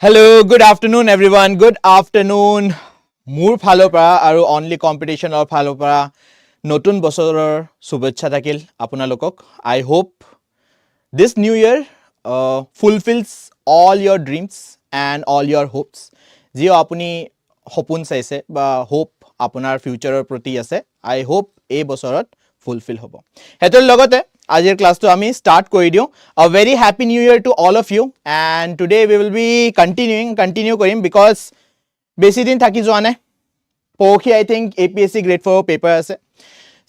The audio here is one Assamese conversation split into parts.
Hello, good afternoon everyone. Good afternoon. Mur phalo para aru only competition or phalo para notun bosoror shubhechha thakil apunalokok. I hope this new year fulfills all your dreams and all your hopes. Jio apuni hopun saise ba hope apunar future or proti ase. I hope ei bosorot fulfill hobo. Hetor logote Ajir class to ami start kori diu. A very happy new year to all of you, and today we will be continue korim because besi din thaki joa nai. Pokhi I think APSC grade 4 paper ase.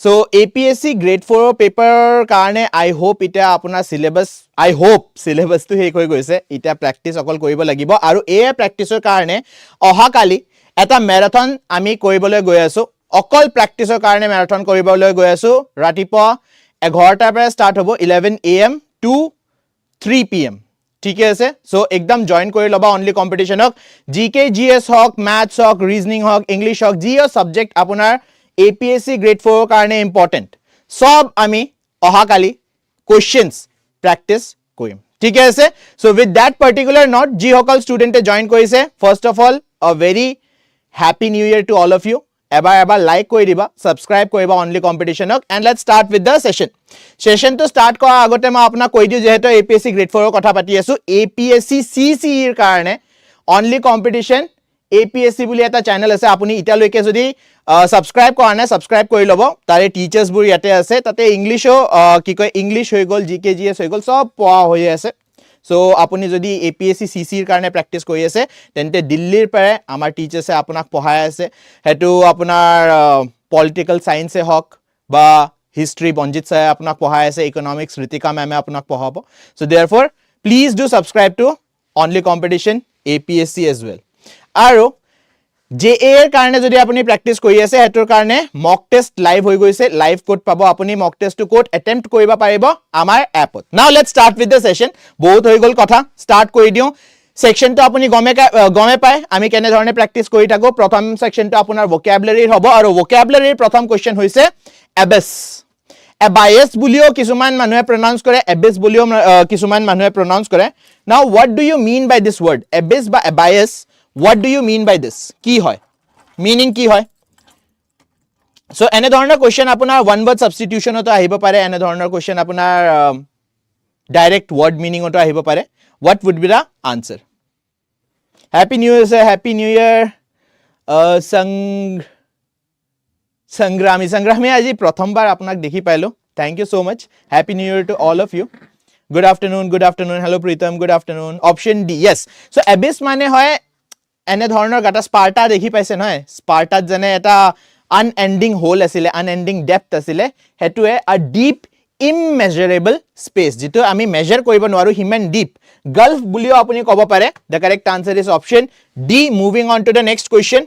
So APSC grade 4 paper karne I hope ita apuna syllabus to hek hoi goise. Ita practice okol koribo lagibo aru e practice or karne oha kali eta marathon ami koribole goi asu. Okol practice or karne marathon koribole goi asu. Ratipo 11 পৰা start হ'ব 11 AM to 3 PM ঠিক আছে সো একদম জয়েন কৰি লবা অনলি কম্পিটিশনক জিকে জিএস হক ম্যাথছ হক ৰিজনিং হক ইংলিশ হক জিও সাবজেক্ট আপোনাৰ এপিএসসি গ্ৰেড 4 কাৰণে ইম্পৰ্টেন্ট সব আমি অহাকালি কোশ্চেনস প্ৰ্যাকটিস কৰিম ঠিক আছে so with that particular note জি হকল স্টুডেন্টে জয়েন কৰিছে first of all a very happy new year to all of you এবাৰ লাইক কৰি দিবা সাবস্ক্ৰাইব কৰিবা অনলি কম্পিটিশনক and let's start with the session তো স্টাৰ্ট কৰা আগতে মই আপোনাক কৈ দিও যেহেতু এপিএসসি গ্ৰেড 4 ৰ কথা পাতি আছো এপিএসসি সিসি ৰ কাৰণে অনলি কম্পিটিশন এপিএসসি বুলি এটা চ্যানেল আছে আপুনি ইটালৈকে যদি সাবস্ক্রাইব কৰা নাই সাবস্ক্ৰাইব কৰি লব তাৰে টিচাৰ্স বোৰ ইয়াতে আছে তাতে ইংলিশো কি কয় ইংলিশ হৈ গল জিকে জিএস হৈ গল সব পোৱা হৈ আছে সো আপুনি যদি এপিএসসি সিসি ৰ কাৰণে প্ৰ্যাকটিস কৰি আছে তেন্তে দিল্লীৰ পৰা আমাৰ টিচাৰ্সে আপোনাক পঢ়াই আছে হেতু আপোনাৰ পলিটিক্যাল সায়েন্সে হক বা হিস্ট্রি বঞ্জিত সাহে আপোনাক পঢ়াই আছে ইকোনমিক্স ঋতিকা মেমে আপোনাক পঢ়াব so therefore please do subscribe to only competition APSC as well আৰু জেএ এৰ কাৰণে যদি আপুনি প্ৰ্যাকটিস কৰি আছে হেতৰ কাৰণে মক টেষ্ট লাইভ হৈ গৈছে লাইভ কোড পাব আপুনি মক টেষ্টটো কোড অ্যাটেম্প্ট কৰিবা পাৰিব আমাৰ এপত now let's start with the session বহুত হৈ গল কথা স্টাৰ্ট কৰি দিও সেকশনটো আপুনি গমে পায় আমি কেনে ধৰণে প্ৰ্যাকটিস কৰি থাকো প্ৰথম সেকশনটো আপোনাৰ ভোকাবুলাৰি হ'ব আৰু ভোকাবুলাৰিৰ প্ৰথম কোশ্চেন হৈছে এবেস এবাইস বুলিও কিছুমান মানুহে প্ৰনাউন্স কৰে এবেস বুলিও কিছুমান মানুহে প্ৰনাউন্স কৰে now what do you mean by this word abase বা abase What do you mean by this? কি হয় meaning কি হয় so এনে ধৰণৰ কোশ্চেন আপোনাৰ ওয়ান ওয়াৰ্ড সাবস্টিটিউশনতো আহিব পাৰে এনে ধৰণৰ কোশ্চেন আপোনাৰ ডাইৰেক্ট ওয়াৰ্ড মিনিংতো আহিব পাৰে what would be the answer happy new year sir happy new year সংগ্ৰামী আজি প্ৰথমবাৰ আপোনাক দেখি পাইলো thank you so much happy new year to all of you good afternoon hello Pritam good afternoon option D yes so abyss মানে হয় এনে ধৰণৰ গাটা স্পাৰ্টা দেখি পাইছে নহয় স্পাৰ্টাত জনে এটা আনএন্ডিং হোল আছিল আনএন্ডিং ডেপথ আছিল হেতুৱে আ ডিপ ইমমেজাৰেবল স্পেস যেটো আমি মেজাৰ কৰিব নোৱাৰো হিমান ডিপ গল্ফ বুলিও আপুনি ক'ব পাৰে the correct answer is option D moving on to the next question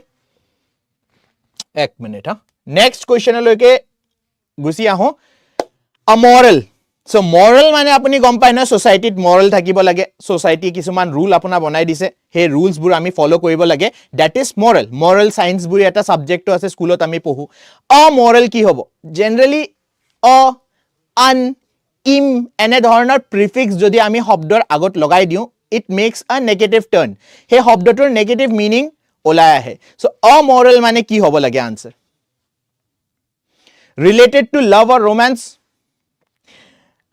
এক মিনিট নেক্সট কোশ্চেনলৈকে গুছি আহো আ মৰেল সো মৰেল মানে আপুনি গম পায় না সোসাইটিত মৰেল থাকিব লাগে সোসাইটি কিছুমান ৰুল আপোনা বনাই দিছে হে ৰুলস বোৰ আমি ফলো কৰিব লাগে দ্যাট ইজ মৰেল সায়েন্স বুৰি এটা সাবজেক্ট আছে স্কুলত আমি পঢ়ো অ মৰেল কি হ'ব জেনাৰেলি অ আন ইম এনে ধৰণৰ প্ৰিফিক্স যদি আমি শব্দৰ আগত লগাই দিও it makes a negative turn হে শব্দটোৰ নেগেটিভ মিনিং ওলাই আহে সো অ মৰেল মানে কি হ'ব লাগে answer related to love or romance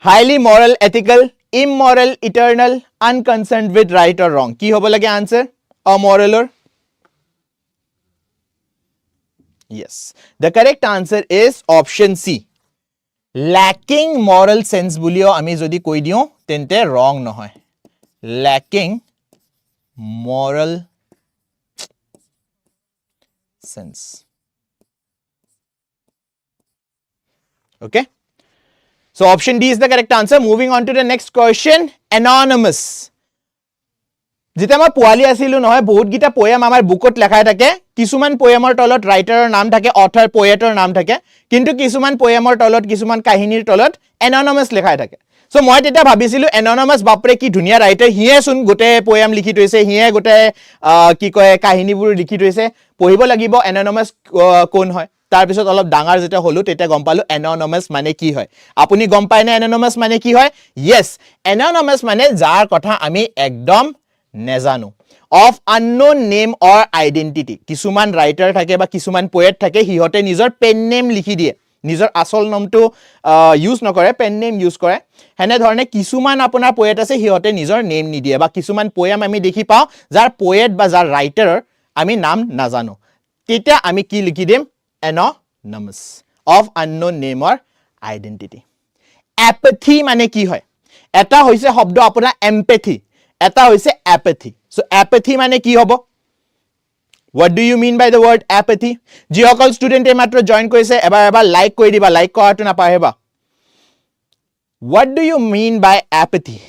highly moral ethical immoral eternal unconcerned with right or wrong ki hobo lage answer amoral or yes the correct answer is option C lacking moral sense bulio ami jodi koi diu tente wrong nohoy lacking moral sense okay so option D is the correct answer moving on to the next question anonymous jeta ma poali asilu nohoy bahut gita poem amar bookot lekhai thake kisuman poemor tolot writer naam thake author poetor naam thake kintu kisuman poemor tolot kisuman kahinir tolot anonymous lekhai thake so moi teta bhabisilu anonymous bapre ki dhunia writer hiye sun gote poem likhi toise hiye gote ki koy kahini bur likhi toise pohibo lagibo anonymous kon hoy তাৰ পিছত অলপ ডাঙৰ যেটা হলো তেটা গম পালো anonymous মানে কি হয় আপুনি গম পায় না anonymous মানে কি হয় yes anonymous মানে যাৰ কথা আমি একদম নেজানো of unknown name or identity. কিছুমান writer থাকে বা কিছুমান poet থাকে হিহতে নিজৰ pen name লিখি দিয়ে নিজৰ আসল নামটো ইউজ নকৰে পেন নেম ইউজ কৰে হেনে ধৰণে কিছুমান আপোনাৰ poet আছে হিহতে নিজৰ নেম নিদিয়ে বা কিছুমান poem আমি দেখি পাও যাৰ poet বা যাৰ writer আমি নাম নাজানো তেতিয়া আমি কি লিখি দিম anonymous of unknown name or identity. Apathy মানে কি হয় এটা হৈছে শব্দ আপোনাৰ empathy এটা হৈছে apathy. So apathy মানে কি হ'ব What do you mean by the word apathy? যিসকল ষ্টুডেন্টে মাত্ৰ জয়েন কৰিছে এবাৰ লাইক কৰি দিবা লাইক কৰাটো নাপাহৰিবা What do you mean by apathy?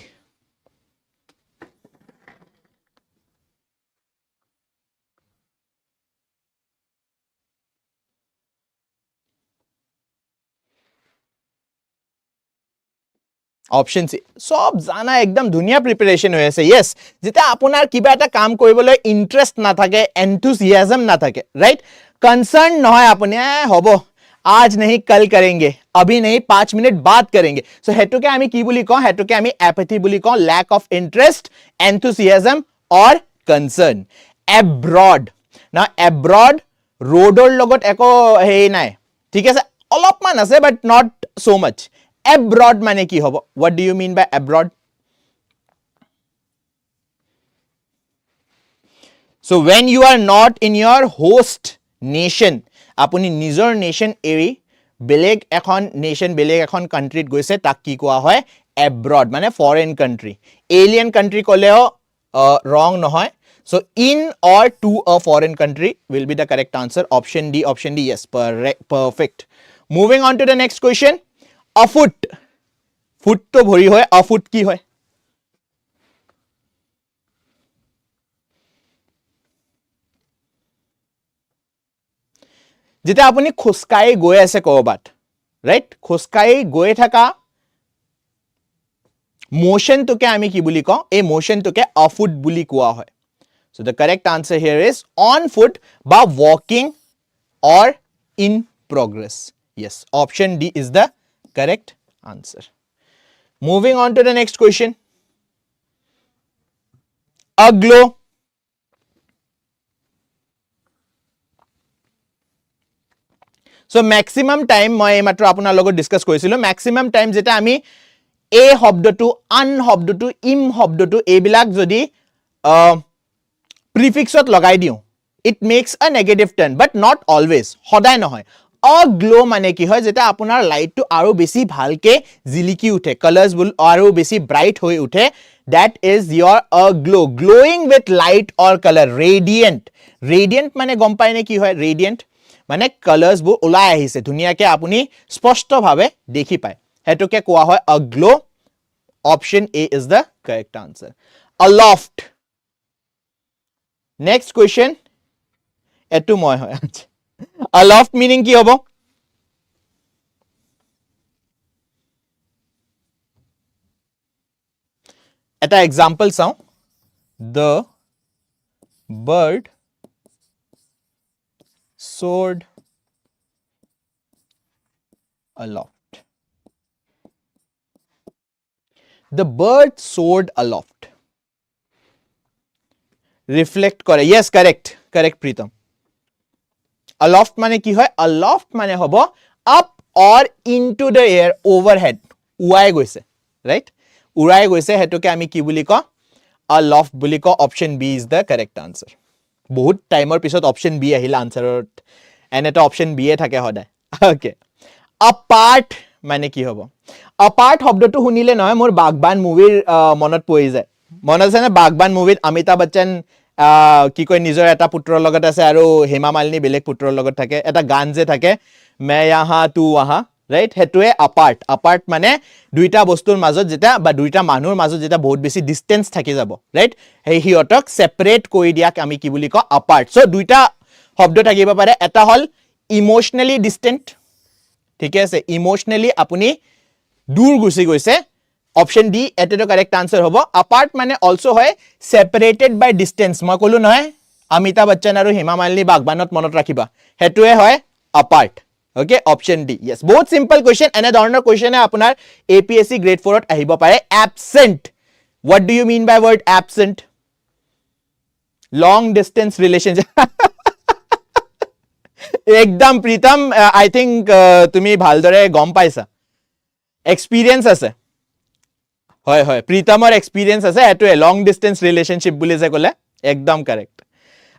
Option C. সব জানা একদম ধুনিয়া প্ৰিপাৰেচন হৈ আছে yes যেটা আপোনাৰ কিবা এটা কাম কৰিবলৈ ইন্টাৰেষ্ট না থাকে enthusiasm না থাকে right concern নহয় আপুনি হ'ব आज नहीं कल करेंगे अभी नहीं 5 मिनट बाद करेंगे so हेतुके आमी की बुली कहो हेतुके आमी apathy बुली कहो lack of interest enthusiasm or concern. Abroad now abroad roador logot eko hei nai ठीक है অলপমান আছে but not so much. Abroad মানে কি হবো what do you mean by abroad? So when you are not in your host nation আপুনি নিজৰ নেশন এৰি বেলেগ এখন নেশন বেলেগ এখন কান্ট্ৰিত গৈছে তাক কি কোৱা হয় abroad মানে ফৰেন কান্ট্ৰি এলিয়েন কান্ট্ৰি কলেও wrong নহয় so in or to a foreign country will be the correct answer option D yes perfect. Moving on to the next question afoot foot to bhori hoy afoot ki hoy যেটা আপুনি খোজকাই গৈ আছে কৰবাত ৰাইট খোজকাই গৈ থাকা মোশন তোকে আমি কি বুলি কওঁ এই মোশন তোকে afoot বুলি কোৱা হয় so the correct answer here is on foot বা walking or in progress yes option D is the correct answer. Moving on to the next question aglo so maximum time মই মাত্ৰ আপোনাৰ লগত ডিসকাস কৰিছিলো maximum time যেটা আমি এ শব্দটো আন শব্দটো ইম শব্দটো এইবিলাক যদি প্ৰিফিক্সত লগাই দিও it makes a negative turn but not always সদায় নহয় aglow মানে কি হয় যেটা আপোনাৰ লাইটটো আৰু বেছি ভালকে জিলিকি উঠে কালাৰ্স বুল আৰু বেছি ব্ৰাইট হৈ উঠে that is your aglow glowing with light or color radiant radiant মানে গম পায় নে কি হয় radiant মানে কালাৰ্স বু ওলাই আহিছে ধুনিয়াকে আপুনি স্পষ্ট ভাবে দেখি পায় হেতুকে কোৱা হয় aglow option A is the correct answer. Aloft next question etu মই হয় aloft meaning কি হবো এটা example চাও the bird soared aloft the bird soared aloft reflect করে yes correct Pritam aloft মানে কি হয় aloft মানে হবো up or into the air overhead উৰাই গৈছে right উৰাই গৈছে হেতুকে আমি কি বুলি কওঁ aloft বুলি কওঁ option B is the correct answer. বহুত টাইমৰ পিছত অপশন বি আহিলা আনসাৰত এনেটা অপশন বি এ থাকে হদায় ওকে apart মানে কি হ'ব apart শব্দটো শুনিলে নহয় মোৰ বাগবান মুভিৰ মনত পৰি যায় মনত আছে না বাগবান মুভিত অমিতাভ বচ্চন কি কয় নিজৰ এটা পুত্ৰৰ লগত আছে আৰু হেমা মালিনী বেলেগ পুত্ৰৰ লগত থাকে এটা গান যে থাকে मैं यहाँ तू वहाँ রাইট হেতুৱে apart মানে দুইটা বস্তুৰ মাজত যেটা বা দুইটা মানুহৰ মাজত যেটা বহুত বেছি ডিসটেন্স থাকি যাব ৰাইট হে হিয়তক সেপাৰেট কৰি দিয়াক আমি কি বুলি কওঁ apart সো দুইটা শব্দ থাকিব পাৰে এটা হল ইমোশনালি ডিস্টেন্ট ঠিক আছে ইমোশনালি আপুনি দূৰ গুছি গৈছে অপশন ডি এটেটো কারেক্ট আনসার হবো apart মানে অলসো হয় সেপারেটেড বাই ডিস্টেন্স মই কলো নহয় অমিতাভ বচ্চন আৰু হেমা মালিনী বাগবানত মনত ৰাখিবা হেতুৱে হয় apart okay option D yes বহুত simple question এনে ধৰণৰ question আপোনাৰ APSC grade 4 ত আহিব পাৰে absent what do you mean by word absent long distance relationship একদম প্ৰীতম আই থিংক তুমি ভালদৰে গম পাইছা এক্সপিৰিয়েঞ্চ আছে হয় হয় প্ৰীতমৰ এক্সপিৰিয়েঞ্চ আছে এটোৱে লং ডিস্টেন্স ৰিলেশনশিপ বুলি যে ক'লে একদম কাৰেক্ট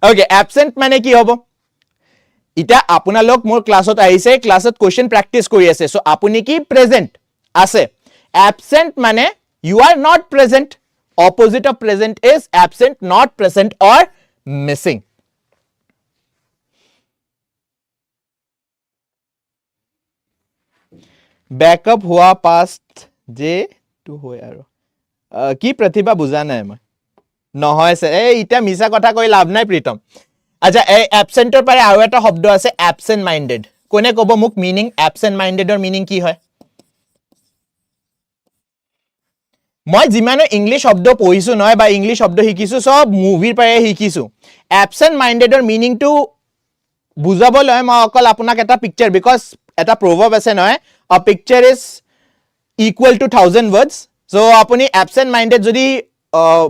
ওকে এবসেন্ট মানে কি হ'ব ইটা আপোনালোক মোৰ ক্লাছত আহিছে ক্লাছত কোৱেশ্চন প্ৰেক্টিস কৰি আছে সো আপুনি কি প্ৰেজেন্ট আছে এবসেন্ট মানে you are not present opposite of present is absent not present or missing backup हुआ past जे to होय आरो কি प्रतिभा बुझा নাই মই নহয় সে এই ইটা মিছা কথা কৈ লাভ নাই প্ৰীতম আচ্ছা এই এবসেন্টৰ পাৰে আৰু এটা শব্দ আছে এবসেন্ট মাইন্ডেড কোনে কব মোক মিনিং এবসেন্ট মাইন্ডেডৰ মিনিং কি হয় মই যিমানো ইংলিশ শব্দ পঢ়িছো নহয় বা ইংলিশ শব্দ শিকিছো সব মুভিৰ পাৰে শিকিছো এবসেন্ট মাইন্ডেডৰ মিনিং টু বুজাবলৈ মই অকল আপোনাক এটা পিকচাৰ বিকজ এটা প্ৰভাৱ আছে নহয় a picture is equal to 1000 words so আপুনি এবসেন্ট মাইন্ডেড যদি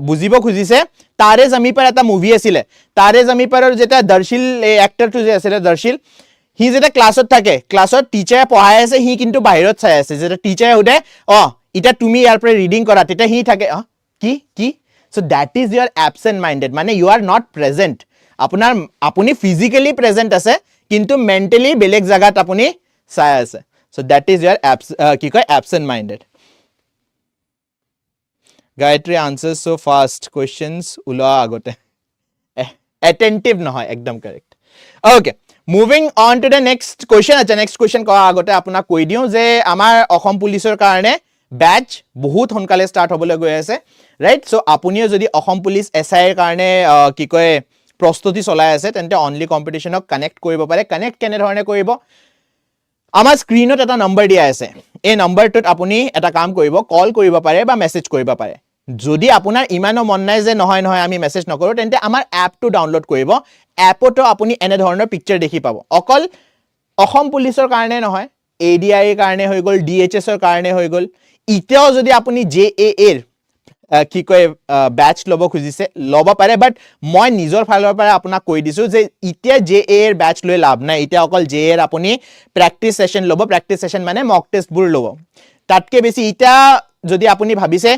বুজিব খুজিছে তাৰে জমি पर এটা মুভি আছিল তাৰে জমি पर যেটা দৰ্শিল এক্টৰটো যে আছিল দৰ্শিল হি যেটা ক্লাছত থাকে ক্লাছত টিচাৰে পঢ়াই আছে হি কিন্তু বাহিৰত চাই আছে যেটা টিচাৰে উদে ইটা তুমি ইয়াৰ পৰা ৰিডিং কৰা তেটা হি থাকে কি so that is your absent minded মানে ইউ আৰ নট প্ৰেজেন্ট আপোনাৰ আপুনি ফিজিক্যালি প্ৰেজেন্ট আছে কিন্তু মেন্টালি বেলেগ জায়গাত আপুনি চাই আছে সো দ্যাট ইজ ইয়োৰ কি কয় এবসেন্ট minded Gayatri answers so fast questions uloa agote attentive নহয় একদম correct okay moving on to the next question acha next question ক agote apuna koi diu je amar Assam পুলিচৰ কাৰণে ব্যাচ বহুত হনকালে স্টাৰ্ট হবলৈ গৈ আছে ৰাইট সো আপুনিও যদি অসম পুলিচ এসআই এৰ কাৰণে কি কয় প্ৰস্তুতি চলাই আছে তেন্তে অনলি কম্পিটিশনক কানেক্ট কৰিব পাৰে কানেক্ট কেনে ধৰণে কৰিব আমাৰ স্ক্ৰিনত এটা নম্বৰ দিয়া আছে এই নম্বৰটোত আপুনি এটা কাম কৰিব কল কৰিব পাৰে বা মেসেজ কৰিব পাৰে যদি আপোনাৰ ইমানো মন নাই যে নহয় নহয় আমি মেসেজ নকৰো তেন্তে আমাৰ এপটো ডাউনলোড কৰিব এপটো আপুনি এনে ধৰণৰ পিকচাৰ দেখি পাব অকল অসম পুলিচৰ কাৰণে নহয় ADRE এৰ কাৰণে হৈ গল DHS এৰ কাৰণে হৈ গল ইতিয়াও যদি আপুনি JAA এৰ কি কয় ব্যাচ লব খুজিছে লব পাৰে বাট মই নিজৰ ফালৰ পৰা আপোনাক কৈ দিছো যে ইতিয়া JAA এৰ ব্যাচ লৈ লাভ নাই ইতিয়া অকল JAA এৰ আপুনি প্ৰ্যাকটিস সেশন লব প্ৰ্যাকটিস সেশন মানে মক টেস্ট বুৰ লব তাতকে বেছি ইতিয়া যদি আপুনি ভাবিছে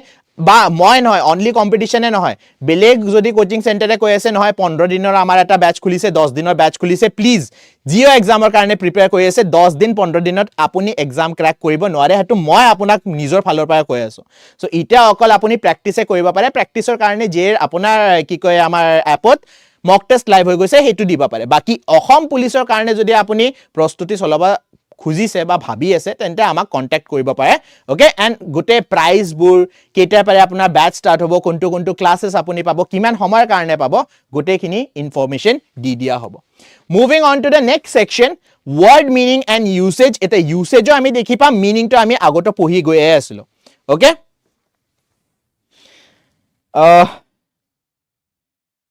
বা মই নহয় অনলি কম্পিটিশনে নহয় বেলেগ যদি কোচিং সেন্টারে কৈ আছে নহয় 15 দিনৰ আমাৰ এটা ব্যাচ খুলিছে 10 দিনৰ ব্যাচ খুলিছে প্লিজ জিও এক্সামৰ কাৰণে প্ৰিপেয়াৰ কৰি আছে 10 দিন 15 দিনত আপুনি এক্সাম ক্ৰ্যাক কৰিব নোৱাৰে হেতু মই আপোনাক নিজৰ ফালৰ পৰা কৈ আছো সো ইটা অকল আপুনি প্ৰ্যাকটিসে কৰিব পাৰে প্ৰ্যাকটিসৰ কাৰণে যে আপোনাৰ কি কয় আমাৰ এপত মক টেস্ট লাইভ হৈ গৈছে হেতু দিবা পাৰে বাকি অসম পুলিচৰ কাৰণে যদি আপুনি প্ৰস্তুতি চলাবা খুজিছে বা ভাবি আছে তেন্তে আমাক কন্টাক্ট কৰিব পাৰে ওকে এন্ড গুটে প্ৰাইজ বুৰ কেটা পাৰে আপোনাৰ ব্যাচ স্টাৰ্ট হ'ব কোনটো কোনটো ক্লাसेस আপুনি পাব কিমান সময়ৰ কাৰণে পাব গুটেখিনি ইনফৰমেশন দি দিয়া হ'ব moving on to the next section word meaning and usage এটা ইউসেজও আমি দেখি পাম মিনিংটো আমি আগতে পঢ়ি গৈ আছিল ওকে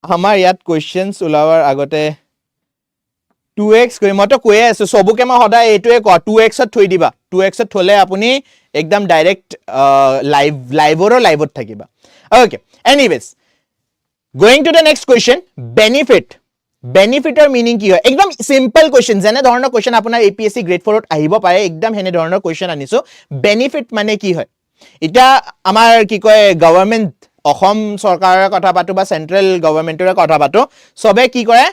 আমাৰ ইয়াত কোৱেশ্চনস উলাৱাৰ আগতে 2x কই মটো কই আছে সবুকে মই হদাই এটোৱে ক 2x ত থৈ দিবা 2x ত থলে আপুনি একদম ডাইৰেক্ট লাইভত থাকিবা okay anyways going to the next question বেনিফিটৰ মিনিং কি হয় একদম সিম্পল কোৱেশ্চন যেনে ধৰণৰ কোৱেশ্চন আপোনাৰ APSC গ্ৰেড 4 ত আহিব পাৰে একদম হেনে ধৰণৰ কোৱেশ্চন আনিছো বেনিফিট মানে কি হয় এটা আমাৰ কি কয় গভৰ্নমেন্ট অসম চৰকাৰৰ কথা পাতো বা সেন্ট্ৰেল গভৰ্নমেন্টৰ কথা পাতো সবে কি কৰে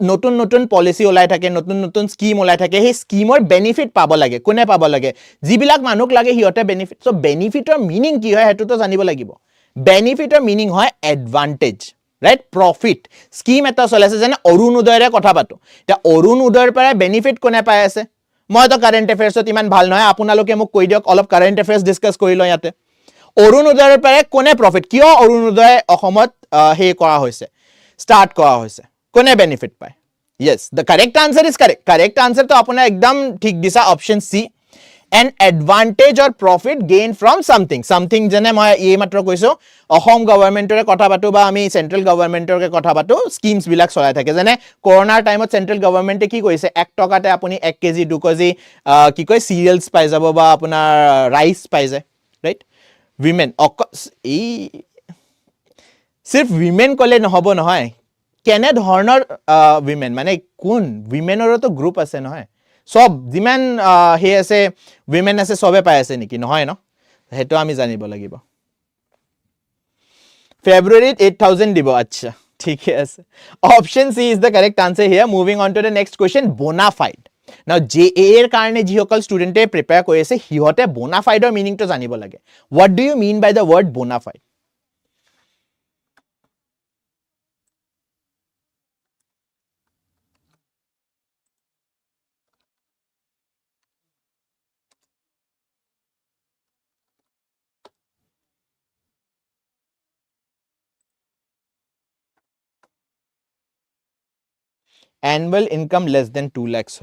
নতুন নতুন পলিসি ওলাই থাকে নতুন নতুন স্কিম ওলাই থাকে সেই স্কিমৰ বেনিফিট পাব লাগে কোনে পাব লাগে যিবিলাক মানুক লাগে হিয়তে বেনিফিট সো বেনিফিটৰ মিনিং কি হয় হেতু তো জানিব লাগিব বেনিফিটৰ মিনিং হয় এডভান্টেজ ৰাইট প্ৰফিট স্কিম এটা চলাছে যেনে অৰুণোদয়ৰে কথা পাতো তে অৰুণোদয়ৰ পৰা বেনিফিট কোনে পাই আছে মই তো কারেন্ট এফেয়ার্সত ইমান ভাল নহয় আপোনালোকে মোক কৈ দিয়ক অলপ কারেন্ট এফেয়ার্স ডিসকাস কৰি লয় ইয়াতে অৰুণোদয়ৰ পৰা কোনে প্ৰফিট কিয় অৰুণোদয় অসমত হে কৰা হৈছে স্টাৰ্ট কৰা হৈছে কোনে বেনিফিট পায় yes the correct answer is correct answer তো আপোনাৰ একদম ঠিক দিছা option C an advantage or profit gain from something যেনে মই এই মাত্ৰ কৈছো অসম গভৰ্নমেন্টৰে কথা পাতো বা আমি সেন্ট্ৰেল গভৰ্নমেন্টৰে কথা পাতো স্কিমস বিলাক চলাই থাকে যেনে কৰোনাৰ টাইমত সেন্ট্ৰেল গভৰ্নমেন্টে কি কৈছে 1 টকাতে আপুনি 1 কেজি 2 কেজি কি কয় সিৰিয়েলস পাই যাব বা আপোনাৰ ৰাইস পাই যায় ৰাইট women এই সিर्फ women কলে নহব নহয় কেনে ধৰণৰ উইমেন মানে কোন উইমেনৰতো গ্ৰুপ আছে নহয় সব যিমান হে আছে উইমেন আছে সবে পাই আছে নেকি নহয় ন হেটো আমি জানিব লাগিব ফেব্ৰুৱাৰীত 8000 দিব আচ্ছা ঠিকে আছে option C is the correct answer here moving on to the next question bona fide now JA এৰ কাৰণে যিসকল ষ্টুডেণ্টে প্ৰিপেয়াৰ কৰি আছে সিহঁতে বোনাফাইডৰ মিনিংটো জানিব লাগে what do you mean by the word bona fide annual income less than 2 lakhs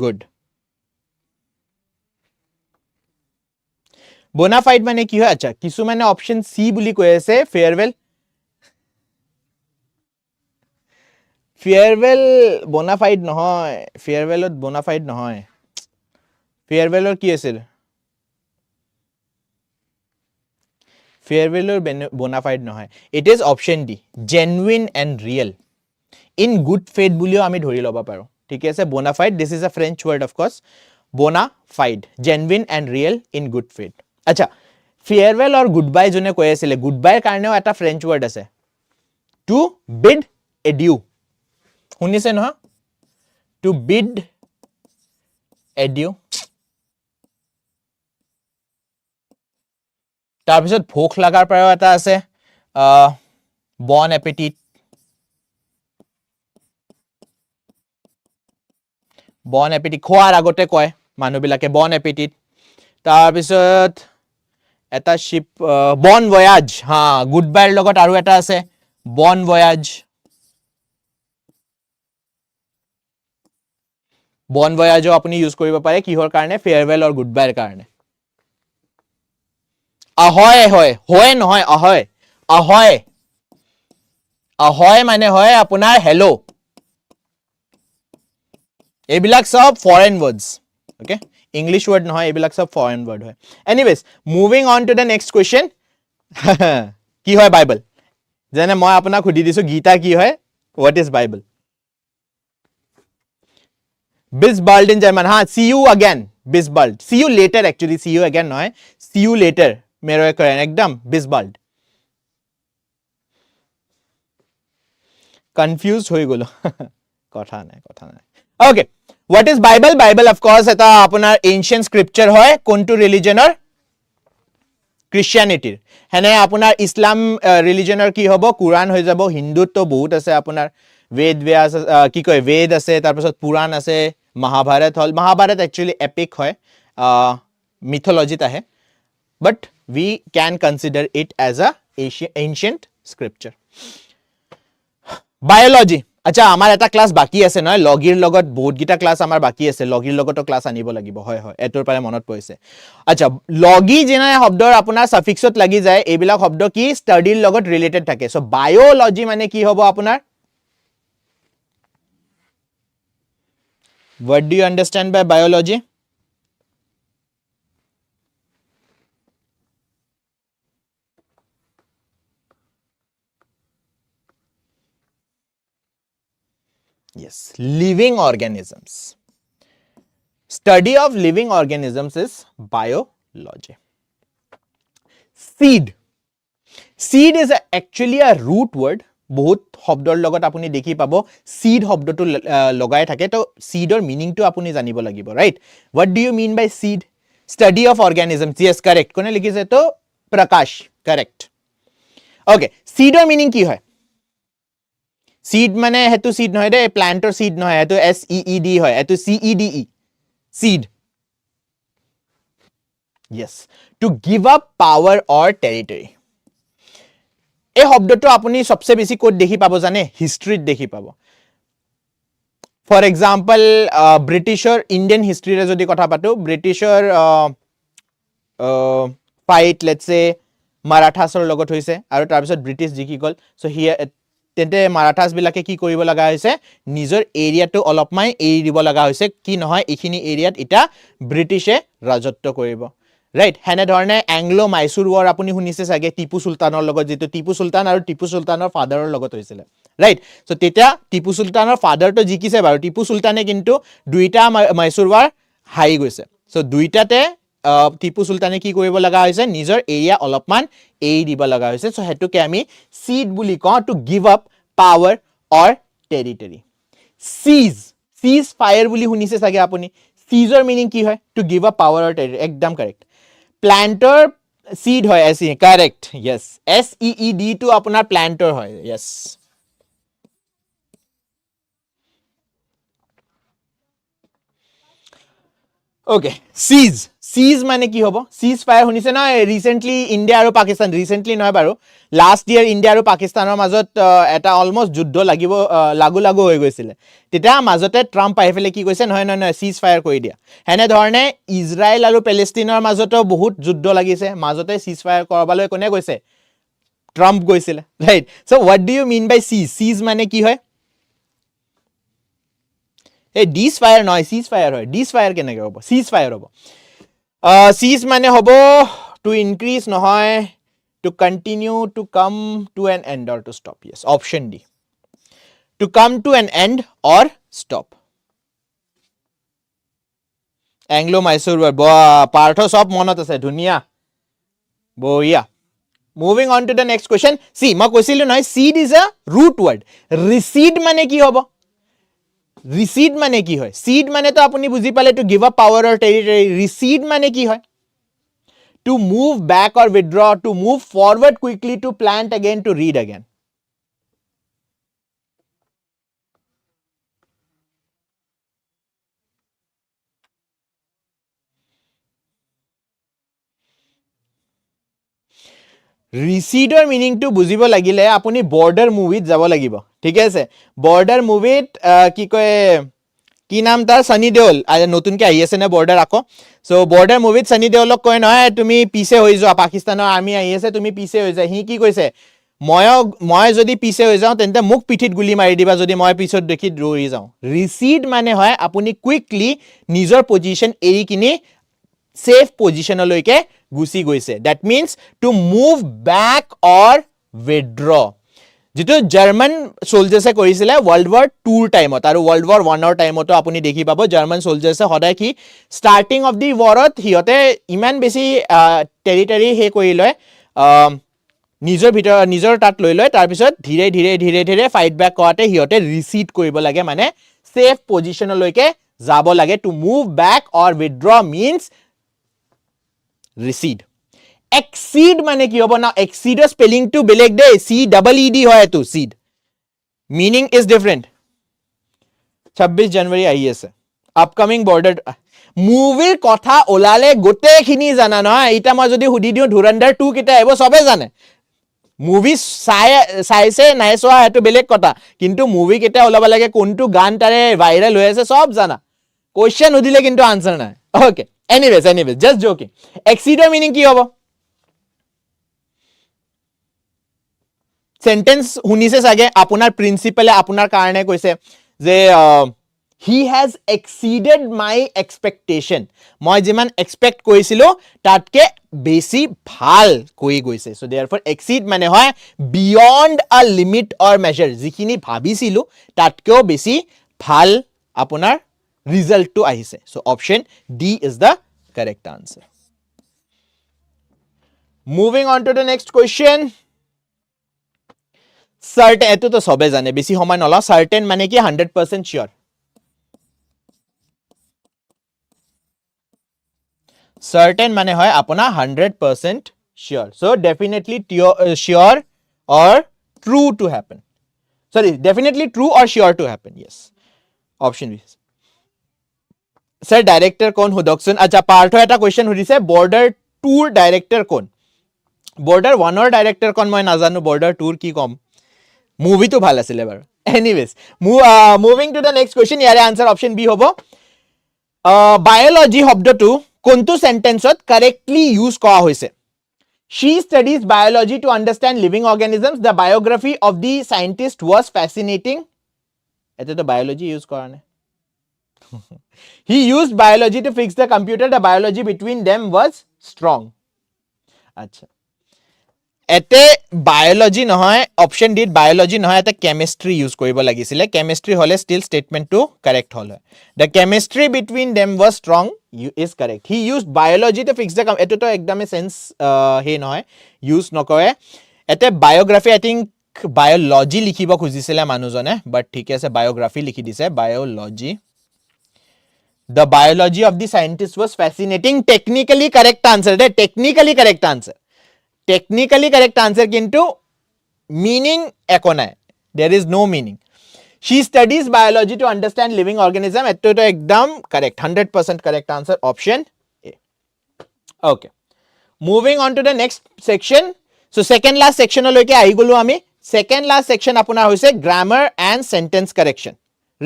good bonafide মানে কি হয় আচ্ছা কিছু মানে অপশন সি বুলি কৈ আছে ফেয়ারওয়েল bonafide নহয় ফেয়ারওয়েলত bonafide নহয় ফেয়াৰওয়েলৰ কি আছিল ফেয়াৰওয়েলৰ bonafide নহয় it is option d genuine and real in good faith বুলিও আমি ধৰি লব পাৰো ঠিক আছে bonafide this is a french word of course bonafide genuine and real in good faith আচ্ছা farewell or goodbye জনে কৈ আছিল goodbye কাৰণেও এটা ফ্ৰেঞ্চ word আছে to bid adieu শুনিছে নহয় to bid adieu তাৰ পিছত ভোক লাগাৰ পৰাও এটা আছে bon appetit bon appetit খোৱাৰ আগতে কয় মানুহবিলাকে bon appetit তাৰ পিছত এটা শিপ bon voyage হা গুডবাইৰ লগত আৰু এটা আছে bon voyage bon voyage আপুনি ইউজ কৰিব পাৰে কিহৰ কাৰণে farewell or goodbye কাৰণে ahoy হয় নহয় ahoy মানে হয় আপোনাৰ hello এইবিলাক সব ফরেন ওয়ার্ডস ওকে ইংলিশ ওয়ার্ড নহয় এইবিলাক সব ফরেন ওয়ার্ড হয় anyways moving on to the next question কি হয় বাইবেল যেনে মই আপোনাক খুদি দিছো গীতা কি হয় what is Bible Bisbald in German हाँ see you again Bisbald see you later actually see you again নহয় see you later मेरो एक एकदम Bisbald confused হৈ গলো কথা নাই okay what is bible of course এটা আপোনাৰ ancient scripture হয় কোনটো ৰিলিজনৰ ক্ৰিশ্চিয়ানিটিৰ হেনে আপোনাৰ ইছলাম ৰিলিজনৰ কি হ'ব কুৰান হৈ যাব হিন্দুত্ব বহুত আছে আপোনাৰ বেদ ব্যাস কি কয় বেদ আছে তাৰ পিছত পুৰাণ আছে মহাভাৰত হল মহাভাৰত একচুয়ালি এপিক হয় মিথোলজিত আহে but we can consider it as a ancient scripture biology আচ্ছা আমাৰ এটা ক্লাস বাকি আছে নহয় লগিৰ লগত বহুত গিটা ক্লাস আমাৰ বাকি আছে লগিৰ লগতো ক্লাস আনিব লাগিব হয় এটোৰ পাৰে মনত পৰিছে আচ্ছা লগি যেনা শব্দৰ আপোনাৰ সাফিক্সত লাগি যায় এইবিলাক শব্দ কি ষ্টাডিৰ লগত ৰিলেটেড থাকে সো বায়োলজি মানে কি হ'ব আপোনাৰ what do you understand by biology yes living organisms study of living organisms is biology seed is actually a root word বহুত শব্দৰ লগত আপুনি দেখি পাব seed শব্দটো লগাই থাকে তো seedৰ মিনিংটো আপুনি জানিব লাগিব right what do you mean by seed study of organisms yes correct কোনে লিখিছে তো প্ৰকাশ correct okay seedৰ মিনিং কি হয় seed মানে হেতু seed নহয় দে প্লান্টৰ seed নহয় হেতু SEED হয় হেতু CEDE seed yes to give up power or territory এই শব্দটো আপুনি সবচে বেছি কোড দেখি পাবো জানে হিষ্ট্রিত দেখি পাবো ফর এক্সাম্পল ব্ৰিটিশৰ ইন্ডিয়ান হিষ্ট্ৰিৰে যদি কথা পাতো ব্ৰিটিশৰ ফাইট লেটস সে মাৰাঠাছৰ লগত হৈছে আৰু তাৰ পিছত ব্ৰিটিশ জিকি গল সো হিয়াৰ তেন্তে মাৰাঠাছ বিলাকে কি কৰিব লগা হৈছে নিজৰ এৰিয়াটো অলপমান এৰি দিব লগা হৈছে কি নহয় এখিনি এৰিয়াত এটা ব্ৰিটিশে ৰাজত্ব কৰিব ৰাইট হেনে ধৰণে এংলো মাইচুৰ ৱাৰ আপুনি শুনিছে চাগে টিপু সুলতানৰ লগত যেটো টিপু সুলতান আৰু টিপু সুলতানৰ ফাদাৰৰ লগত হৈছিল ৰাইট সো তেতিয়া টিপু সুলতানৰ ফাদাৰটো জিকিছে বাৰু টিপু সুলতানে কিন্তু দুইটা মাইচুৰ ৱাৰ হাই গৈছে সো দুইটাতে টিপু সুলতানে কি কৰিব লগা হৈছে নিজৰ এৰিয়া অলপমান এৰি দিব লগা হৈছে সো হেতুকে আমি সিড বুলি কওঁ to give up power or territory ceasefire বুলি শুনিছে চাগে আপুনি সিজৰ মিনিং কি হয় to give up power or territory একদম কাৰেক্ট প্লান্টৰ seed hoy se correct yes seed to apunar planter hoy yes okay siege mane ki hobo siege fire hunise na recently india aru pakistan recently noy baru last year india aru pakistanor majot eta almost juddho lagibo lagu hoy goisile teta majote trump ahi fele ki koise noy siege fire koi dia hene dhorne israel aru palestine majoto bahut juddho lagise majote siege fire korbaloi kone goise trump goisile right so what do you mean by siege mane ki hoy a dis fire নয় সিজ ফায়ার হয় ডিস ফায়ার কেনেকে হ'ব সিজ ফায়ার হ'ব সিজ মানে হ'ব টু ইনক্রিজ নহয় to continue to come to an end or to stop yes option D to come to an end or stop Anglo Mysore Partha সব মনত আছে ধুনিয়া বঢ়িয়া moving on to the next question C মই কৈছিলো নহয় cede is a root word recede মানে কি হ'ব recede mane ki hoy seed mane to apuni buji pale to give up power or territory recede mane ki hoy to move back or withdraw to move forward quickly to plant again to read again recede or meaning to bujibo lagile apuni border movie jabo lagibo ঠিক আছে বৰ্ডাৰ মুভিত কি কয় কি নাম তাৰ সনি দেওল নতুনকে আহি আছে না বৰ্ডাৰ আকো সো বৰ্ডাৰ মুভিত সনি দেওলক কয় নহয় তুমি পিছে হৈ যোৱা পাকিস্তানৰ আৰ্মি আহি আছে তুমি পিছে হৈ যা হি কি কৈছে মই যদি পিছে হৈ যাও তেন্তে মুখ পিঠিত গুলি মাৰি দিবা যদি মই পিছত দেখি দৌৰি যাও ৰিসিড মানে হয় আপুনি কুইকলি নিজৰ পজিশন এৰি কিনি সেফ পজিশনলৈকে গুছি গৈছে that means to move back or withdraw যেটো জাৰ্মান সোলজাৰ্সে কৰিছিলে ওয়াৰ্ল্ড ওয়াৰ 2 টাইমত আৰু ওয়াৰ্ল্ড ওয়াৰ 1 ৰ টাইমতো আপুনি দেখি পাব জাৰ্মান সোলজাৰ্সে সদায় কি স্টাৰ্টিং অফ দি ওয়াৰত হিয়তে ইমান বেছি টেৰিটৰি হে কৰি লয় নিজৰ তাত লৈ লয় তাৰ পিছত ধীৰে ধীৰে ফাইট ব্যাক কৰাতে হিয়তে ৰিসিড কৰিব লাগে মানে সেফ পজিশনলৈকে যাব লাগে to move back or withdraw means recede exceed mane ki hobo na exceed spelling to beleg de c double ed hoy to seed meaning is different 26 january ahi ase upcoming border movie kotha olale gote khini jana na eta moi jodi hudi diu dhurandhar 2 kita ebo sobe jane movie saise nai soa eto beleg kotha kintu movie kita olaba lage kontu gan tare viral hoy ase sob jana question udile kintu answer nai okay anyways just joking exceed meaning ki hobo sentence শুনিছে সাগে আপোনাৰ প্ৰিন্সিপালে আপোনাৰ কাৰণে কৈছে যে he has exceeded my expectation মই যিমান এক্সপেক্ট কৰিছিলো তাতকে বেছি ভাল কৈ গৈছে সো देयरफॉर এক্সিড মানে হয় বিয়ন্ড আ লিমিট অর মেজার যিখিনি ভাবিছিলো তাতকেও বেছি ভাল আপোনাৰ ৰিজাল্টটো আহিছে so option D is the correct answer moving on to the next question certain eto to sobe jane besi homoy nola certain mane ki 100% sure certain mane hoy apuna 100% sure so definitely sure or true to happen sorry definitely true or sure to happen yes option b sir director kon hudoksun acha partho eta question hudise border 2 director kon border 1 or director kon moi najanu border 2 ki kom movie তো ভাল আছিল এবাৰ anyways moving to the next question ইয়াৰে আনসাৰ অপশন বি হ'ব বায়োলজি শব্দটো কোনটো সেন্টেন্সত কাৰেক্টলি ইউজ কৰা হৈছে she studies biology to understand living organisms the biography of the scientist was fascinating এতে তো biology ইউজ কৰা নাই he used biology to fix the computer the biology between them was strong. আচ্ছা, এতে বায়োলজি নহয়, অপশ্যন ডিত বায়োলজি নহয়, এটা কেমিষ্ট্ৰি ইউজ কৰিব লাগিছিলে. কেমিষ্ট্ৰি হ'লে ষ্টিল ষ্টেটমেণ্টটো কাৰেক্ট হ'ল হয়. The chemistry between them was strong is correct. He use biology to fix the come. এইটোতো একদমেই চেঞ্চ সেই নহয়, ইউজ নকৰে. এতে বায়োগ্ৰাফী আই থিংক বায়োলজি লিখিব খুজিছিলে মানুহজনে, বাট ঠিকে আছে, বায়োগ্ৰাফী লিখি দিছে. Biology, the biology of the scientist was fascinating. Technically correct answer. Technically correct answer. Technically correct answer কিন্তু meaning একো নাই. There is no meaning. She studies biology to understand living organism. এটো তো একদম correct. 100% correct answer. Option A. Okay. Moving on to the next section. So second last section লৈকে আহি গলো আমি. Second last section আপোনাৰ হৈছে grammar and sentence correction.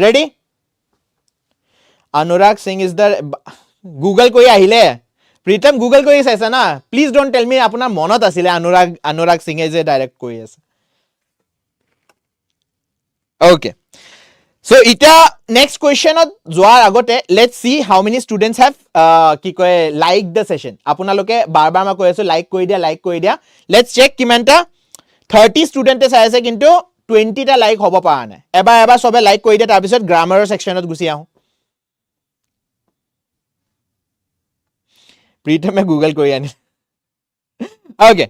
Ready? Anurag Singh is the Google কৰি আহিলে. প্ৰীতম গুগল কৰি চাইছা না? প্লিজ ডোন্ট টেল মি আপোনাৰ মনত আছিলে অনুৰাগ সিঙে যে ডাইৰেক্ট কৰি আছে. ওকে, সো ইটা নেক্সট কুৱেশ্যনত যোৱাৰ আগতে let's C how many students have কি কয় লাইক দ্য ছেশ্যন. আপোনালোকে বাৰ বাৰ মই কৈ আছো লাইক কৰি দিয়া. লেটছ চেক কিমানটা. 30 ষ্টুডেণ্টে চাই আছে, কিন্তু 20টা লাইক হ'ব পৰা নাই. এবাৰ চবে লাইক কৰি দিয়ে, তাৰপিছত গ্ৰামাৰৰ ছেকশ্যনত গুচি আহোঁ. প্ৰীতমে গুগল কৰি আনি. অ'কে,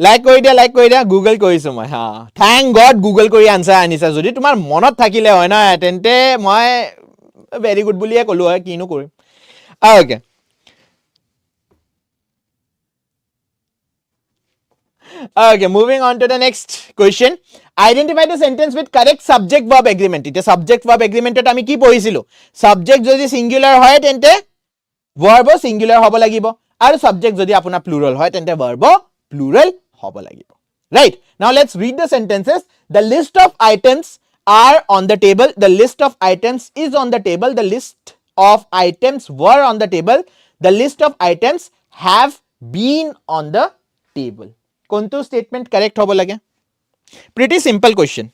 লাইক কৰি দিয়া. গুগল কৰিছো মই. হা, থেংক গড গুগল কৰি আনচাৰ আনিছা. যদি তোমাৰ মনত থাকিলে হয় না, তেন্তে মই ভেৰি গুড বুলিয়ে ক'লো হয়, কিনো কৰিম. Okay, moving on to the next question. Identify the sentence with correct subject verb agreement. এতিয়া সাবজেক্ট ভাৰ্ব এগ্ৰিমেণ্টত আমি কি পঢ়িছিলো? সাবজেক্ট যদি সিঙ্গুলাৰ হয় তেন্তে ভাৰ্বো সিঙ্গুলাৰ হ'ব লাগিব, আৰু সাবজেক্ট যদি আপোনাৰ প্লুৰাল হয় তেন্তে ভাৰ্বো প্লুৰাল হ'ব লাগিব. Right, now let's read the sentences. The list of items are on the table. The list of items is on the table. The list of items were on the table. The list of items have been on the table. কোনটো statement correct হ'ব লাগে? Pretty simple question.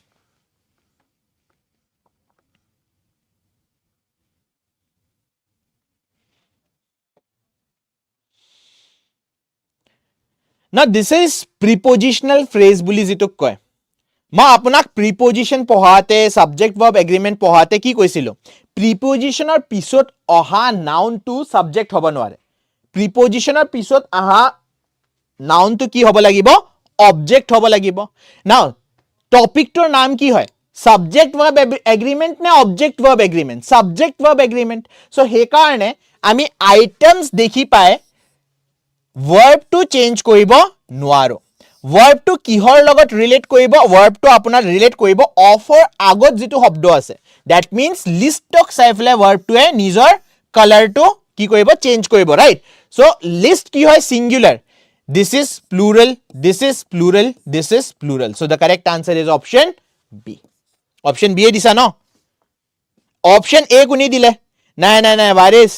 Now this is prepositional phrase বুলি যিটোক কয়. মই আপোনাক প্ৰিপজিশ্যন পঢ়াতে, সাবজেক্ট ভাৰ্ব এগ্ৰিমেণ্ট পঢ়াতে কি কৈছিলো? প্ৰিপজিশ্যনৰ পিছত অহা নাউনটো সাবজেক্ট হ'ব নোৱাৰে. প্ৰিপজিশ্যনৰ পিছত অহা নাউনটো কি হ'ব লাগিব? অবজেক্ট হ'ব লাগিব. নাও টপিকটোৰ নাম কি হয়? সাবজেক্ট ভাৰ্ব এগ্ৰিমেণ্ট নে object verb agreement? Subject verb agreement. So সেইকাৰণে আমি আইটেমছ দেখি পাই ভাৰ্বটো চেঞ্জ কৰিব নোৱাৰো. ভাৰ্বটো কিহৰ লগত ৰিলেট কৰিব? ভাৰ্বটো আপোনাৰ ৰিলেট কৰিব অফৰ আগত যিটো শব্দ আছে. দ্যাট মিন্স লিষ্টক চাই পেলাই ভাৰ্বটোৱে নিজৰ কালাৰটো কি কৰিব? চেঞ্জ কৰিব, ৰাইট? সো লিষ্ট কি হয়? Singular. This is plural, this is plural, this is plural. So the correct answer is option B. Option B দিছা ন? Option A কোনি দিলে? নাই ভাইৰেছ,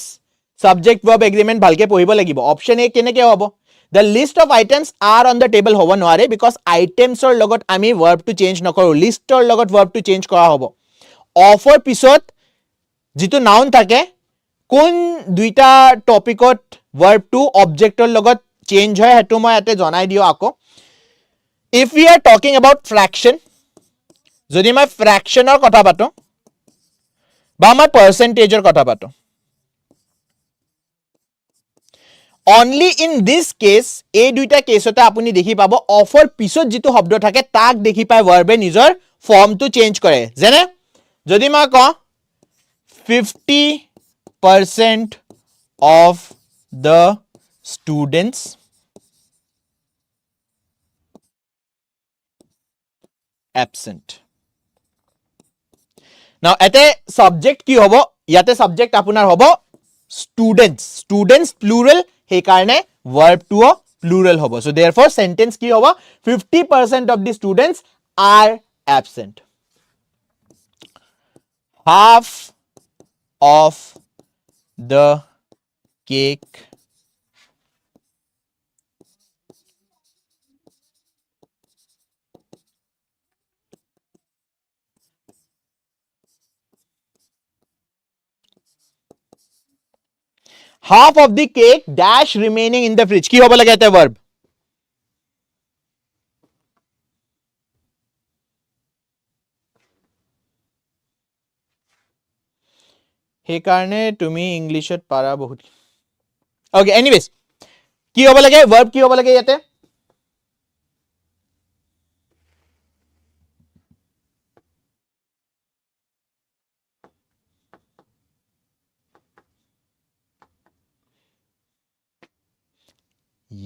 সাবজেক্ট ভাৰ্ব এগ্ৰিমেণ্ট ভালকে পঢ়িব লাগিব. অপশ্যন এ কেনেকৈ হ'ব? The list of items are on the table হ'ব নোৱাৰে, because আইটেমছৰ লগত আমি ভাৰ্বটো চেঞ্জ নকৰোঁ. লিষ্টৰ লগত ভাৰ্বটো চেঞ্জ কৰা হ'ব. অফৰ পিছত যিটো নাউন থাকে, কোন দুইটা টপিকত ভাৰ্বটো অবজেক্টৰ লগত চেঞ্জ হয় সেইটো মই ইয়াতে জনাই দিওঁ আকৌ. If we are talking about fraction, যদি মই ফ্ৰেকশ্যনৰ কথা পাতো বা মই পাৰ্চেণ্টেজৰ কথা পাতো, অনলি ইন দিস কেছ, এই দুইটা কেছতে আপুনি দেখি পাব অফৰ পিছত যিটো শব্দ থাকে তাক দেখি পাই ভাৰ্বে নিজৰ ফৰ্মটো চেঞ্জ কৰে. যেনে যদি মই কওঁ 50% of the students absent. Now এতে সাবজেক্ট কি হ'ব? ইয়াতে সাবজেক্ট আপোনাৰ হ'ব students. Students plural, সেই কাৰণে ভাৰ্বটোও প্লুৰাল হ'ব. So therefore sentence কি হ'ব? 50% of the students are absent. Half of the cake half of the cake dash remaining in the fridge কি হ'ব লাগে এটা verb সেই কাৰণে তুমি ইংলিশত পাৰা বহুত okay anyways কি হ'ব লাগে verb কি হ'ব লাগে ইয়াতে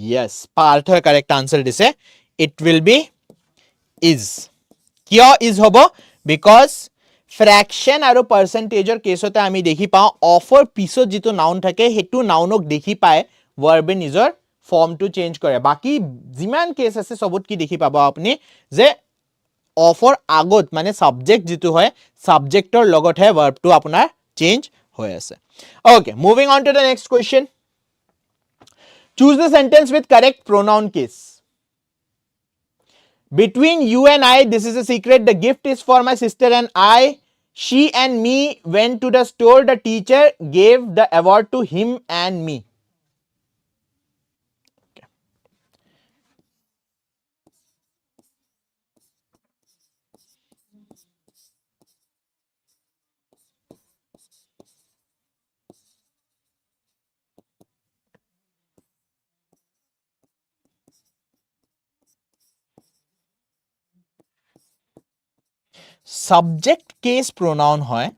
yes পাৰ্থ correct answer দিছে it will be is কিয় is হ'ব because fraction আৰু percentageৰ কেছতে আমি দেখি পাওঁ অফৰ পিছত যেটো নাউন থাকে হেতু নাউনক দেখি পায় verb এ নিজৰ ফৰ্মটো চেঞ্জ কৰে বাকি যিমান কেছ আছে সবত কি দেখি পাব আপুনি যে অফৰ আগত মানে সাবজেক্ট যেটো হয় সাবজেক্টৰ লগতহে verb টো আপোনাৰ চেঞ্জ হৈ আছে okay moving on to the next question choose the sentence with correct pronoun case between you and I this is a secret the gift is for my sister and I she and me went to the store the teacher gave the award to him and me okay. subject case pronoun হয়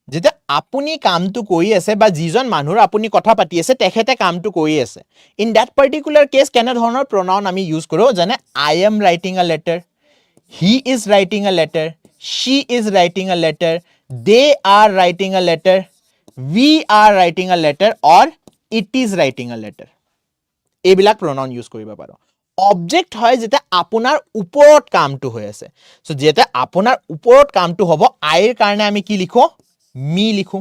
যেটা আপুনি কামটো কৰি আছে বা যিজন মানুহৰ আপুনি কথা পাতি আছে তেখেতে কামটো কৰি আছে in that particular case কেনে ধৰণৰ pronoun আমি ইউজ কৰো জানে I am writing a letter he is writing a letter she is writing a letter they are writing a letter we are writing a letter or it is writing a letter এইবিলাক pronoun ইউজ কৰিব পাৰো object হয় যেটা আপোনাৰ ওপৰত কামটো হৈ আছে সো যেটা আপোনাৰ ওপৰত কামটো হ'ব I এৰ কাৰণে আমি কি লিখো me লিখো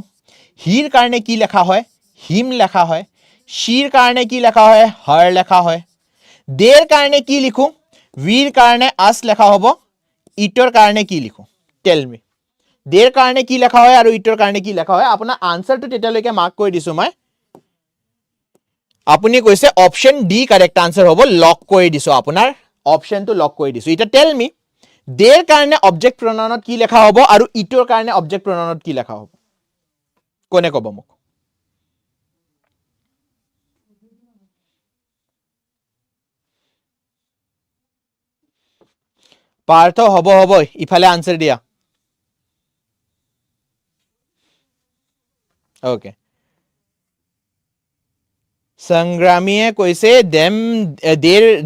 হিৰ কাৰণে কি লেখা হয় him লেখা হয় sheৰ কাৰণে কি লেখা হয় her লেখা হয় their কাৰণে কি লিখো weৰ কাৰণে us লেখা হ'ব ইটৰ কাৰণে কি লিখো tell me their কাৰণে কি লেখা হয় আৰু ইটৰ কাৰণে কি লেখা হয় আপোনাৰ আনসাৰটো তেতিয়ালৈকে মাৰ্ক কৰি দিছো মই আপুনি কৈছে অপশন ডি কাৰেক্ট আনসাৰ হ'ব লক কৰি দিছো আপোনাৰ অপশনটো লক কৰি দিছো এটা টেল মি দেৰ কাৰণে অবজেক্ট প্ৰনাউনত কি লেখা হ'ব আৰু ইটৰ কাৰণে অবজেক্ট প্ৰনাউনত কি লেখা হ'ব কোনে ক'ব মোক পাৰ্থ হ'ব ইফালে আনসাৰ দিয়া ওকে সংগ্ৰামীয়ে কৈছে দেম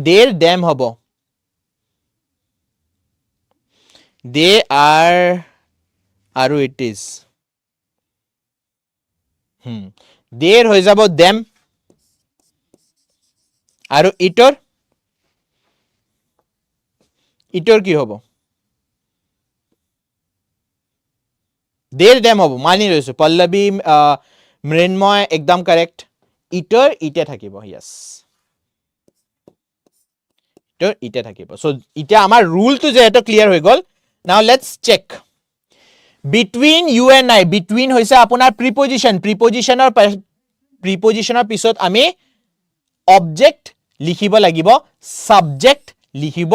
দেৰ দেম হ'ব দে আৰ আৰু ইট ইজ দেৰ হৈ যাব দেম আৰু ইটৰ কি হ'ব দেৰ দেম হ'ব মানি লৈছো পল্লৱী মৃন্ময় একদম কাৰেক্ট ইটৰ ইটে থাকিব yes ইটৰ ইটে থাকিব সো ইটা আমাৰ ৰুলটো যে এটা ক্লিয়াৰ হৈ গল now let's check between you and I between হৈছে আপোনাৰ প্ৰিপজিশনৰ পিছত আমি অবজেক্ট লিখিব লাগিব সাবজেক্ট লিখিব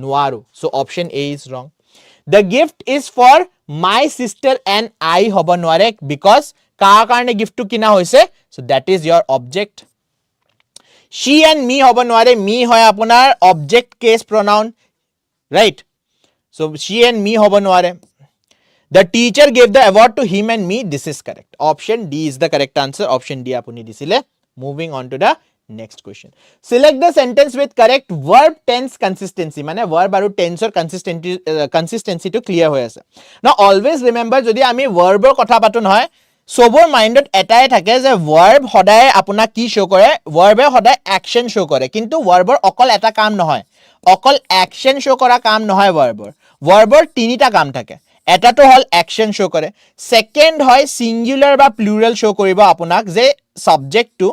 নোৱাৰো সো অপশন এ ইজ ৰং the gift is for my sister and I হ'ব নোৱাৰে because কাৰ কাৰণে গিফটটো কিনা হৈছে so that is your object she and me হ'ব নোৱাৰে me হয় আপোনাৰ object case pronoun right so she and me হ'ব নোৱাৰে the teacher gave the award to him and me this is correct option D is the correct answer option D আপুনি দিছিলে moving on to the next question select the sentence with correct verb tense consistency মানে verb আৰু tense or consistency to clear হৈ আছে now always remember যদি আমি verb ৰ কথা পাতো নহয় সবৰ মাইন্ডত এটাই থাকে যে verb সদায় আপোনাক কি শো কৰে verb এ সদায় action শো কৰে কিন্তু verb ৰ অকল এটা কাম নহয় অকল action শো কৰা কাম নহয় verb ৰ তিনিটা কাম থাকে এটাটো হল action শো কৰে সেকেন্ড হয় singular বা plural শো কৰিব আপোনাক যে সাবজেক্টটো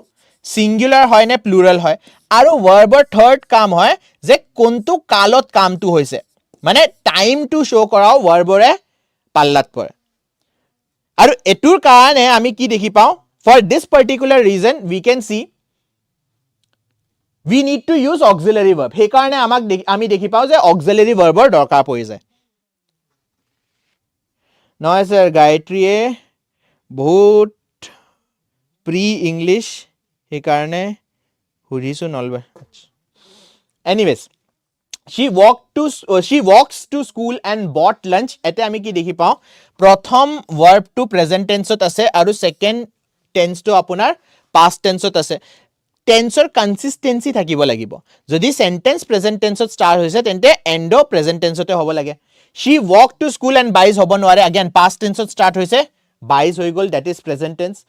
singular হয় নে plural হয় আৰু verb ৰ থাৰ্ড কাম হয় যে কোনটো কালত কামটো হৈছে মানে টাইম টু শো কৰাও verb ৰে পাল্লাত পৰে আৰু এটুৰ কাৰণে আমি কি দেখি পাও For this particular reason, we can see we need to use auxiliary verb. সেই কাৰণে আমাক আমি দেখি পাও যে auxiliary verbৰ দৰকাৰ পৰি যায়। নহয় স্যাৰ, গায়ত্ৰীয়ে বহুত প্ৰি ইংলিছ, সেই কাৰণে সুধিছো নলবা। Anyways, she walks to school and bought lunch. এতে আমি কি দেখি পাও, প্ৰথম verb to present tense ত আছে আৰু second tense to আপোনাৰ past tense ত আছে। টেন্সৰ কনসিস্টেন্সি থাকিব লাগিব। যদি সেন্টেন্স প্ৰেজেন্ট টেন্সত স্টাৰ্ট হৈছে তেন্তে এন্ডো প্ৰেজেন্ট টেন্সতে হ'ব লাগে। she walked to school and buys হ'ব নোৱাৰে, again past tenseত স্টাৰ্ট হৈছে, buys হৈ গল, that is present tense।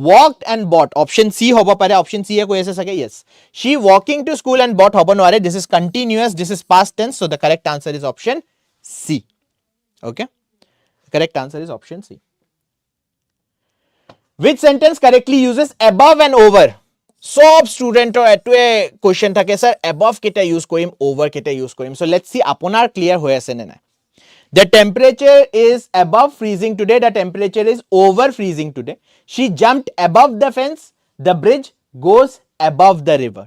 walked and bought, option C হ'ব পাৰে, option C এ কৈ আছে চাগে, yes। she walking to school and bought হ'ব নোৱাৰে, this is continuous, this is past tense, so the correct answer is option C। okay, correct answer is option C। which sentence correctly uses above and over? সব স্টুডেন্টৰ এটোৱে কোৱেশ্চন থাকে স্যাৰ, above কেটা ইউজ কৰিম, over কেটা ইউজ কৰিম। সো লেটস সি আপোনাৰ ক্লিয়াৰ হৈ আছে নে নাই। The temperature is above freezing today, the temperature is over freezing today। she jumped above the fence, the bridge goes above the river।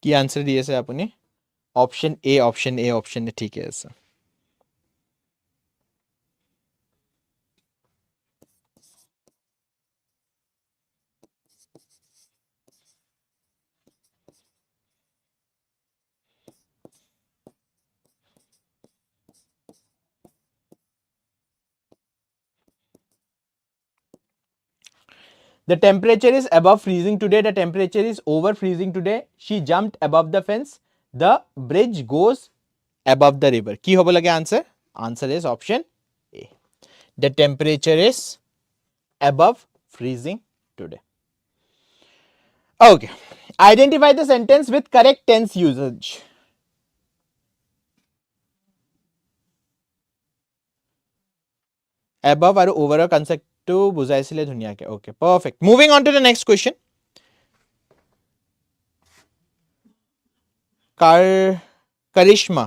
কি আনসার দিয়েছে আপুনি? Option A, option A, option A, ঠিকই আছে। The temperature is above freezing today, the temperature is over freezing today, she jumped above the fence, the bridge goes above the river। কি হ'ব লাগে answer? Answer is option A, the temperature is above freezing today। okay, identify the sentence with correct tense usage। above আৰু over concept to বুজাইছিলে ধুনিয়াকে। okay, perfect, moving on to the next question। কাৰিশ্মা,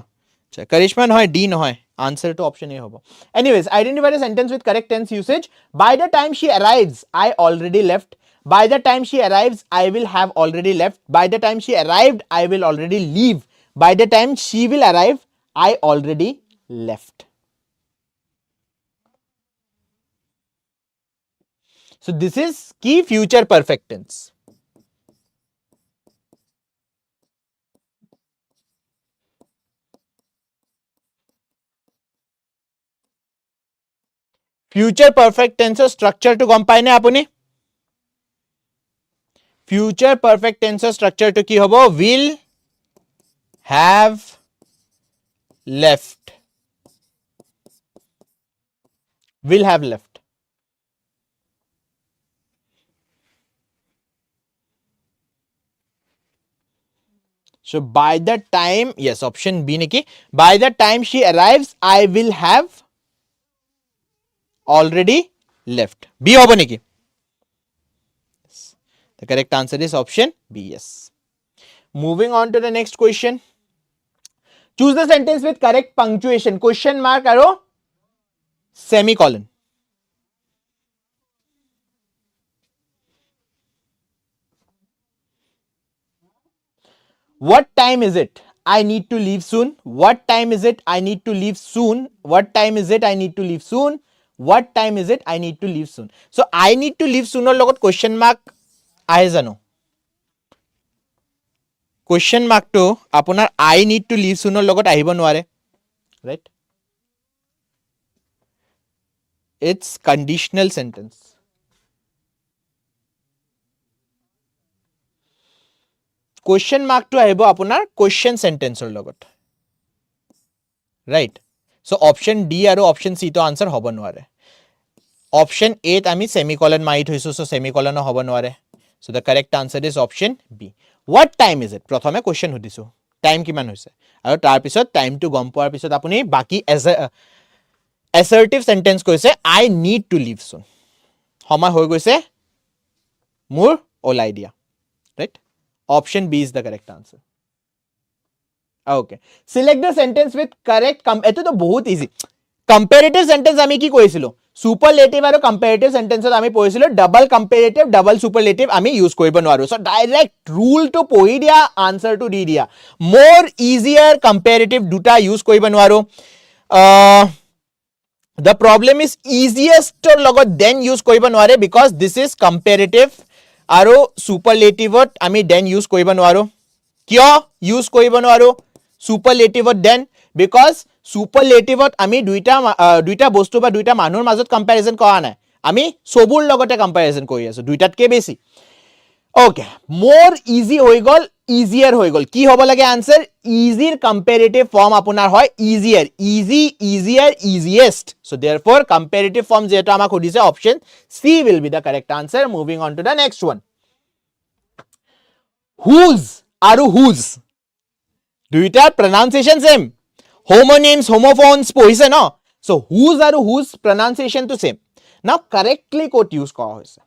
কাৰিশ্মা নহয়, ডি নহয়, answer to option A হ'ব। anyways, identify the sentence with correct tense usage। by the time she arrives, I already left। by the time she arrives, I will have already left। by the time she arrived, I will already leave। by the time she will arrive, I already left। so this is key future perfect tense। future perfect tense structure to গম পায় নে আপুনি? future perfect tense structure to কি হ'ব? will have left, will have left। so by the time, yes, option B neki, by the time she arrives, I will have already left। B hobo neki? The correct answer is option B, yes। moving on to the next question। choose the sentence with correct punctuation, question mark aro semicolon। what time is it? I need to leave soon। what time is it? I need to leave soon। what time is it? I need to leave soon। what time is it? I need to leave soon। so I need to leave soon or logot question mark ahe jano? question mark to apunar I need to leave soon or logot ahibo nware, right? It's conditional sentence. Question mark to আহিব আপোনাৰ question sentence ৰ লগত. Right? So option D আৰু option C to answer হ'ব নোৱাৰে. Option A ত আমি semicolon মাৰি থৈছো, so semicolon হ'ব নোৱাৰে. So the correct answer is option B. What time is it? প্ৰথমে question সুধিছো. Time কিমান হৈছে? আৰু তাৰ পিছত time টো গম পোৱাৰ পিছত আপুনি বাকি assertive sentence কৈছে I need to leave soon. সময় হৈ গৈছে মোৰ ওলাই দিয়া. Right? Option B is the correct answer. Okay. Select the sentence with correct. এটো তো বহুত easy. Comparative sentence আমি কি কৰিছিলো? Superlative আৰু comparative sentence আমি পঢ়িছিলো double comparative, double superlative আমি use কৰিব নোৱাৰো. So direct rule to পঢ়ি দিয়া, answer to দি দিয়া. More easier comparative দুটা use কৰিব নোৱাৰো. The problem is easiest লগত then use কৰিব নোৱাৰে because this is comparative আৰু superlative আমি then use কৰিব নোৱাৰো. কিয় use কৰিব নোৱাৰো superlative then? Because superlative আমি দুইটা বস্তু বা দুইটা মানুহৰ মাজত comparison কৰা নাই, আমি সবুৰ লগতে comparison কৰি আছো, দুইটাতকে বেছি. Okay, more easy হৈ গল, easier হৈ গল. কি হ'ব লাগে answer? Easy comparative form আপোনাৰ হয় easier, easy, easier, easiest. So therefore comparative form যেটা আমাক সুধিছে option C will be the correct answer. Moving on to the next one. Whose আৰু whose দুইটাৰ pronunciation same. Homonyms, homophones পঢ়িছে ন? So whose আৰু whose pronunciation to same. Now correctly ক'ত use কৰা হৈছে?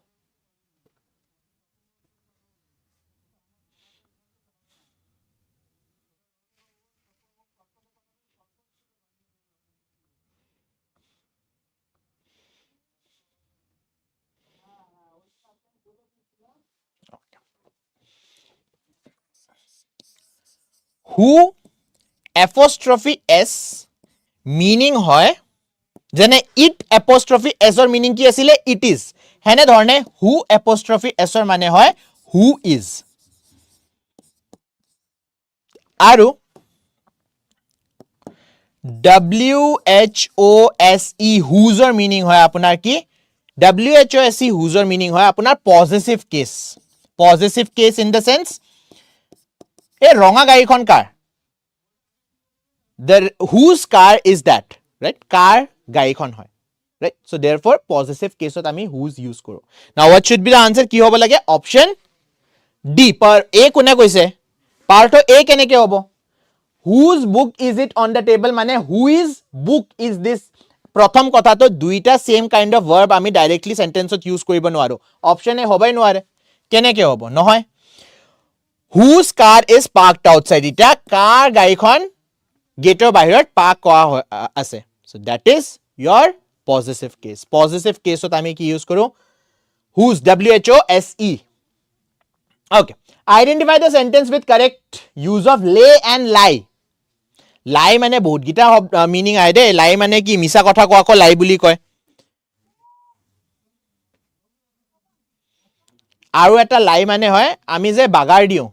Who apostrophe s meaning হয় যেনে it apostrophe s or meaning কি আছিলে? It is. হেনে ধৰণে who apostrophe s or মানে হয় who is. আৰু WHOSE whose or meaning হয় আপোনাৰ কি? WHOSE whose or meaning হয় আপোনাৰ possessive case. Possessive case in the sense এই ৰঙা গাড়ীখন কাৰ? The whose car is that? Right? Car গাড়ীখন হয়. Right? So therefore possessive case ত আমি whose use কৰো. Now what should be the answer? কি হ'ব লাগে? Option D. Per A কোনে কৈছে? Part of A কেনেকে হ'ব? Whose book is it on the table মানে whose book is this? প্ৰথম কথাটো দুইটা same kind of verb আমি directly sentence ত use কৰিব নোৱাৰো. Option A হ'বই নোৱাৰে. কেনেকে হ'ব? নহয়. Whose car is parked outside? এটা কাৰ গাড়ীখন গেটৰ বাহিৰত পাৰ্ক কৰা আছে. So that is your possessive case. Possessive case ত আমি কি use কৰো? Whose, WHOSE. Okay. Identify the sentence with correct use of lay and lie. Lie মানে বহুত গিটা meaning আহে দে. Lie মানে কি? মিছা কথা কোৱা কো lie বুলি কয়. আৰু এটা lie মানে হয় আমি যে বাগাৰ দিও,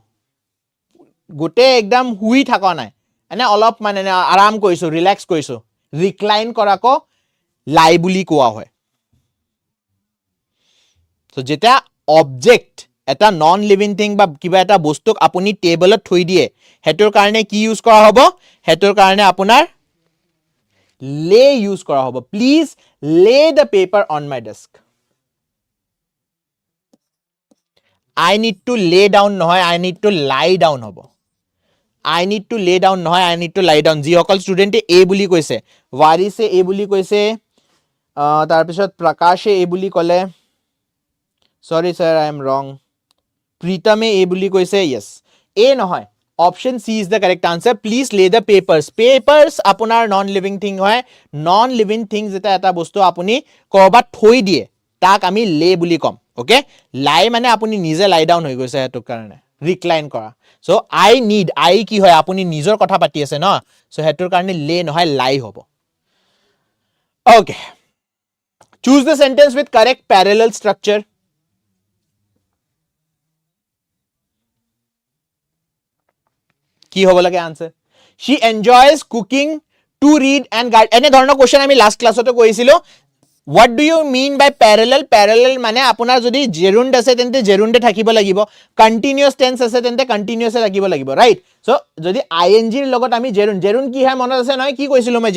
গোটে একদম হুই থাকা নাই, এনে অলপ মানে আৰাম কৰিছো, ৰিলেক্স কৰিছো, ৰিক্লাইন কৰাকো লাই বুলি কোৱা হয়. So যেটা অবজেক্ট এটা নন লিভিং থিং বা কিবা এটা বস্তুক আপুনি টেবলত থৈ দিয়ে, হেতৰ কাৰণে কি ইউজ কৰা হ'ব? হেতৰ কাৰণে আপোনাৰ lay ইউজ কৰা হ'ব. Please lay the paper on my desk. I need to lay down নহয়, I need to lie down হ'ব. I need to lay down নহয়, I need to lie down. যিসকল ষ্টুডেণ্টে এ বুলি কৈছে, ৱাৰিছে এ বুলি কৈছে, তাৰপিছত প্ৰকাশে এ বুলি ক'লে, sorry sir I am wrong, প্ৰীতমে এ বুলি কৈছে, yes, এ নহয়, option C is the correct answer. Please lay the papers. Papers আপোনাৰ non living thing হয়. Non living thing যেটা এটা বস্তু আপুনি কৰবাত থৈ দিয়ে তাক আমি lay বুলি কম. Okay? Lie মানে আপুনি নিজে lie down হৈ গৈছে হেতু কাৰণে, recline কৰা. So I need, I কি হয় আপুনি নিজৰ কথা পাতি আছে ন, so হেতুৰ কাৰণে lay নহয় lie হ'ব. Okay. Choose the sentence with correct parallel structure. কি হ'ব লাগে answer? She enjoys cooking, to read and guide. এনে ধৰণৰ question আমি last classতে কৰিছিলো. What do you mean by parallel? Parallel মানে আপোনাৰ যদি gerund আছে তেন্তে gerund থাকিব লাগিব, continuous tense আছে তেন্তে continuous থাকিব লাগিব, right? So যদি ing ৰ লগত আমি gerund কি হয় মনত আছে নহয়, কি কৈছিলো মই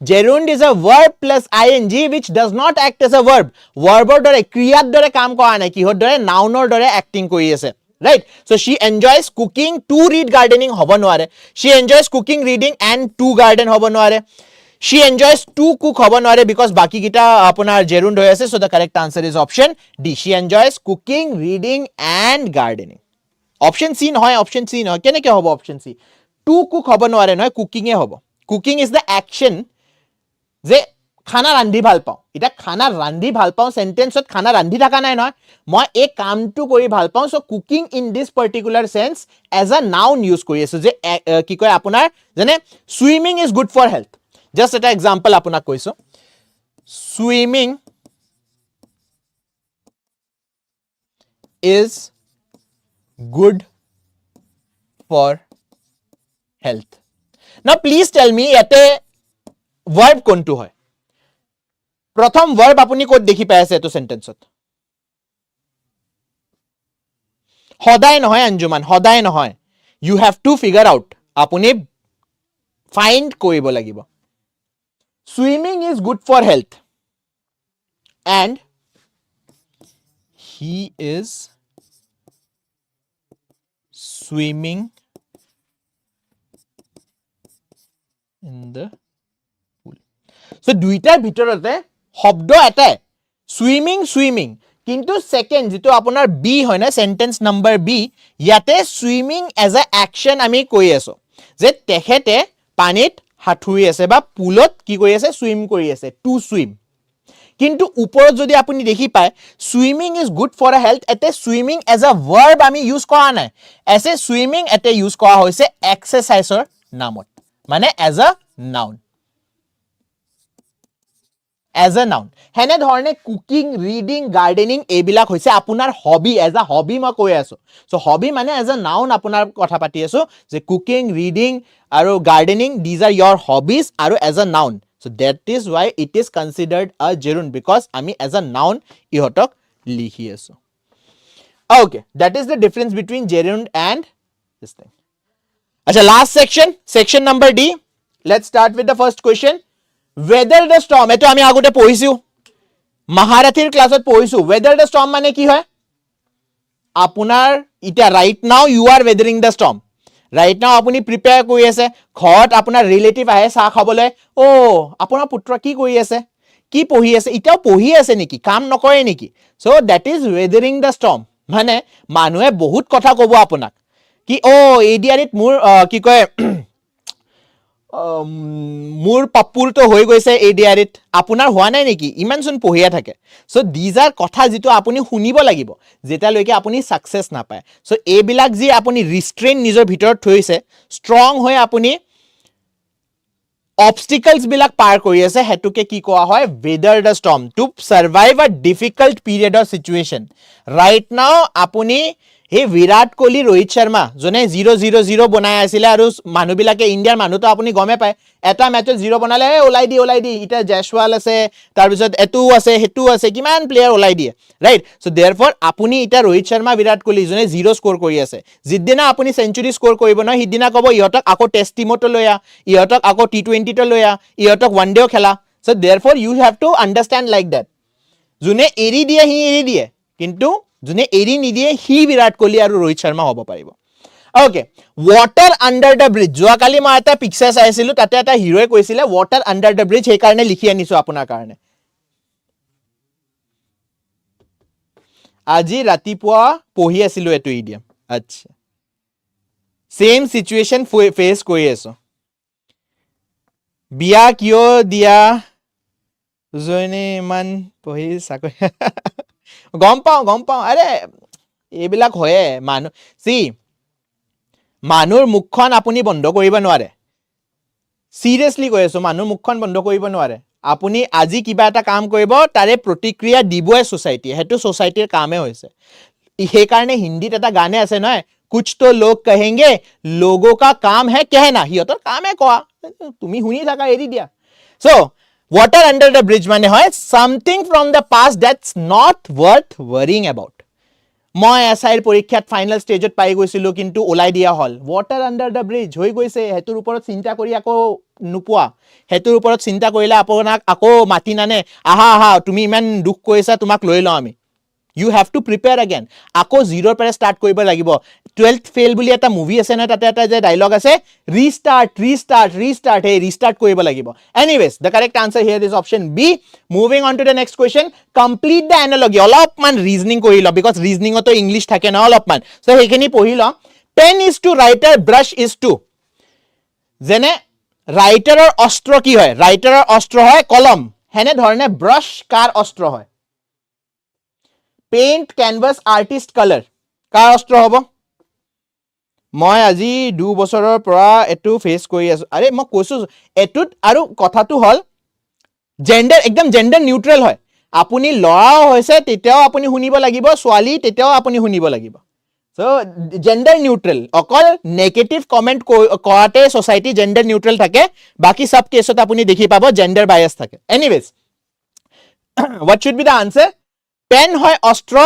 gerund is a verb plus ing which does not act as a verb. Verbৰ দৰে ক্ৰিয়াৰ দৰে কাম কৰা নাই, কিহৰ দৰে, নাউনৰ দৰে acting কৰি আছে, right? So she enjoys cooking to read gardening হ'ব নোৱাৰে, she enjoys cooking reading and to garden হ'ব নোৱাৰে, she enjoys to cook hobo noare because baki gita apunar gerund hoye ase. So the correct answer is option D. She enjoys cooking, reading and gardening. Option C noy, option C noy. Kene ke hobo option C? To cook hobo noare noy, cooking e hobo. Cooking is the action je khana randhi bhal pao. Ita khana randhi bhal pao sentence ot khana randhi thaka nai noy. Moi ek kaam tu kori bhal pao. So cooking in this particular sense as a noun use kori ase. Je ki koy apunar jane swimming is good for health. Just an example আপোনাক কৈছো, swimming is good for health. Now please tell me yate verb কোনটো হয়, প্ৰথম verb আপুনি ক'ত দেখি পাই আছে এটো সেন্টেন্সত, সদায় নহয় অঞ্জুমান, সদায় নহয়, you have to figure out, আপুনি find কৰিব লাগিব. Swimming is good for health and he is swimming in the pool. So দুইটাৰ ভিতৰতে শব্দ এটাই, swimming swimming, কিন্তু সেকেন্ড যেটো আপোনাৰ বি হয় না, সেন্টেন্স নাম্বাৰ বি, ইয়াতে swimming as a action আমি কৈ আছো যে তেখেতে পানীত হাতুৰি আছে বা পুলত কি কৰি আছে, সুইম কৰি আছে, টু সুইম। কিন্তু ওপৰত যদি আপুনি দেখি পায় swimming is good for a health, এতে সুইমিং এজ আ ভাৰ্ব আমি ইউজ কৰা নাই, এছে সুইমিং এতে ইউজ কৰা হৈছে এক্সাৰসাইজৰ নামত, মানে as a noun, as a noun. হেনে ধৰণে কুকিং, ৰিডিং, গাৰ্ডেনিং এইবিলাক হৈছে আপোনাৰ হবি, এজ আ হবি মই কৈ আছো। সো হবি মানে এজ আ নাউন আপোনাৰ কথা পাতি আছো যে কুকিং, ৰিডিং আৰু gardening, these are your hobbies আৰু as a noun. So that is why it is considered a gerund because আমি as a noun ইহতক লিখি আছো। Okay, that is the difference between gerund and this thing. Acha, last section, section number D. Let's start with the first question. Weather the storm, eto আমি আগতে পঢ়িছো, মহাৰথীৰ ক্লাছত পঢ়িছো। weather the storm মানে কি হয়, আপোনাৰ ইটা right now you are weathering the storm, right now আপুনি প্ৰিপেয়াৰ কৰি আছে, ঘৰত আপোনাৰ ৰিলেটিভ আহে চাহ খাবলৈ, ও আপোনাৰ পুত্ৰ কি কৰি আছে, কি পঢ়ি আছে, ইটাও পঢ়ি আছে নেকি, কাম নকৰে নেকি, so that is weathering the storm। মানে মানুহে বহুত কথা ক'ব আপোনাক কি ও এডিআৰইত মোৰ কি কয় মোৰ পাপুৰ তো হৈ গৈছে এডিআৰইত, আপোনাৰ হোৱা নাই নেকি, ইমান চোন পঢ়িয়া থাকে। সো দিজ আৰ কথা যেটো আপুনি শুনিব লাগিব যেতিয়ালৈকে আপুনি সাকসেস নাপায়। সো এইবিলাক যি আপুনি ৰিষ্ট্ৰেইন নিজৰ ভিতৰত থৈছে, ষ্ট্ৰং হৈ আপুনি obstacles বিলাক পাৰ কৰি আছে, হেতুকে কি কোৱা হয়, weather the storm, to survive a difficult period or situation। right now আপুনি হে বিৰাট কোহলি, ৰোহিত শৰ্মা জনে 0-0-0 বনাই আছিলে আৰু মানুহবিলাকে ইণ্ডিয়াৰ মানুহ তো আপুনি গমে পায়, এটা মেচত 0 বনালে ওলাই দি ইটা জয়সৱাল আছে, তাৰ পিছত এটু আছে, হেতু আছে, কিমান প্লেয়াৰ ওলাই দিয়ে, ৰাইট। সো देयरफॉर আপুনি ইটা ৰোহিত শৰ্মা, বিৰাট কোহলি জনে 0 স্কোৰ কৰি আছে, যিদিনা আপুনি সেঞ্চুৰী স্কোৰ কৰিব নহয় সিদিনা কব ইহতক আকৌ টেষ্ট টিমতো লয়া, ইহতক আকৌ টি20 তো লয়া, ইহতক ওয়ান ডেও খেলা। So therefore you have to understand like that, জুনে এৰি দিয়ে হি এৰি দিয়ে, কিন্তু জুনে এৰি নিদিয়ে হি বিৰাট কোহলি আৰু ৰোহিত শৰ্মা হ'ব পাৰিব। Okay, water under the bridge, যোৱাকালি মই এটা পিকচাৰ চাইছিলো, তাতে এটা হিৰোয়ে কৈছিলে ওয়াটাৰ আন্ডাৰ দ্য ব্ৰিজ, সেই কাৰণে লিখি আনিছো আপোনাৰ কাৰণে। আজি ৰাতিপুৱা পঢ়ি আছিলো এটো ইডিয়াম, আচ্ছা সেম সিচুৱেচন ফেস কৰি আছো। বিয়া কিয় দিয়া জনে ইমান পঢ়ি চাকৰি গম পাওঁ আৰে এইবিলাক হয়ে মানুহ, মানুহৰ মুখখন আপুনি বন্ধ কৰিব নোৱাৰে, সিৰিয়াসলি কৈ আছো, মানুহৰ মুখখন বন্ধ কৰিব নোৱাৰে। আপুনি আজি কিবা এটা কাম কৰিব, তাৰে প্ৰতিক্ৰিয়া দিবই সোসাইটি, হেতু সোসাইটিৰ কামে হৈছে। সেই কাৰণে হিন্দীত এটা গানে আছে নহয়, कुछ तो लोग कहेंगे लोगों का काम है कहना, সিহঁতৰ কামে কোৱা, তুমি শুনি থাকা, এৰি দিয়া। So water under the bridge মানে হয় something from the past that's not worth worrying about মই এছআইৰ পৰীক্ষাত ফাইনেল ষ্টেজত পাই গৈছিলো কিন্তু ওলাই দিয়া হল water under the bridge হৈ গৈছে হেতুৰ ওপৰত চিন্তা কৰি আকৌ নুপুৱা হেতুৰ ওপৰত চিন্তা কৰিলে আপোনাক আকৌ মাতি নানে আহা আহা তুমি ইমান দুখ কৰিছা তোমাক লৈ লওঁ আমি You have to prepare again. Ako zero pere start koiba lagibo. 12th fail buli eta movie ase na tate eta je dialogue ase restart hey restart koiba lagibo. Anyways, the correct answer here is option B. Moving on to the next question. Complete the analogy. All of man reasoning kori lo because reasoning to English thake na all of man. So hekhini pohi lo. Pen is to writer, brush is to. Jene writer or ostro ki hoy? Writer or ostro hoy column. Hene dhorne brush kar ostro hoy. Paint, canvas, artist, color. কাৰ অস্ত্ৰ হ'ব মই আজি 2 বছৰৰ পৰা এটু ফেস কৰি আছো আৰে মই কৈছো এটুত আৰু কথাটো হল জেন্ডাৰ একদম জেন্ডাৰ নিউট্ৰেল হয় আপুনি লৰা হৈছে তেতিয়াও আপুনি শুনিব লাগিব ছোৱালী তেতিয়াও আপুনি শুনিব লাগিব সো জেন্ডাৰ নিউট্ৰেল অকল নেগেটিভ কমেন্ট কৰাতে সোসাইটি জেন্ডাৰ নিউট্ৰেল থাকে বাকি সব কেছত আপুনি দেখি পাব জেন্ডাৰ বায়াস থাকে anyways what should be the answer pen হয় অস্ত্ৰ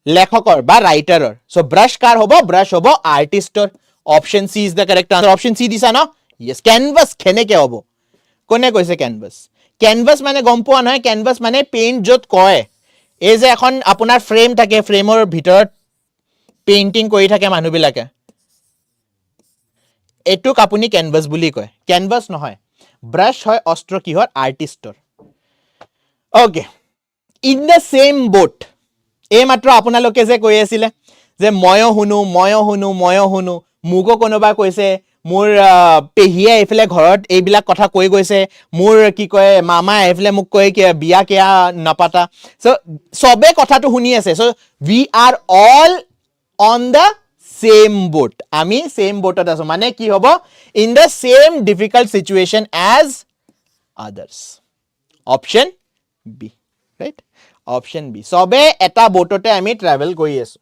লেখকৰ বা ৰাইটাৰৰ সো ব্ৰাশ কাৰ হ'ব ব্ৰাশ হ'ব আৰ্টিষ্টৰ option C is the correct answer option C দিছা ন ইয়েস ক্যানভাস কেনেকে হ'ব কোনে কৈছে ক্যানভাস ক্যানভাস মানে গম পোৱা নহয় ক্যানভাস মানে পেইন্ট যত কয় এই যে এখন আপোনাৰ ফ্ৰেম থাকে ফ্ৰেমৰ ভিতৰত পেইন্টিং কৰি থাকে মানুহ বিলাকে এটুক আপুনি ক্যানভাস বুলি কয় ক্যানভাস নহয় ব্ৰাশ হয় অস্ত্ৰ কিহৰ আৰ্টিষ্টৰ okay in the same boat এই মাত্ৰ আপোনালোকে যে কৈ আছিল যে ময়ো হুনু মুগো কোনোবা কৈছে মোৰ পেহিয়া এফলে ঘৰত এইবিলাক কথা কৈ গৈছে মোৰ কি কয় মামা এফলে মোক কৈ কি বিয়া কিয়া নাপাতা সো সবে কথাটো শুনি আছে so we are all on the same boat আমি same boatত আছো মানে কি হ'ব in the same difficult situation as others option B right option B সবে এটা বোটতে আমি ট্রাভেল কৰি আছো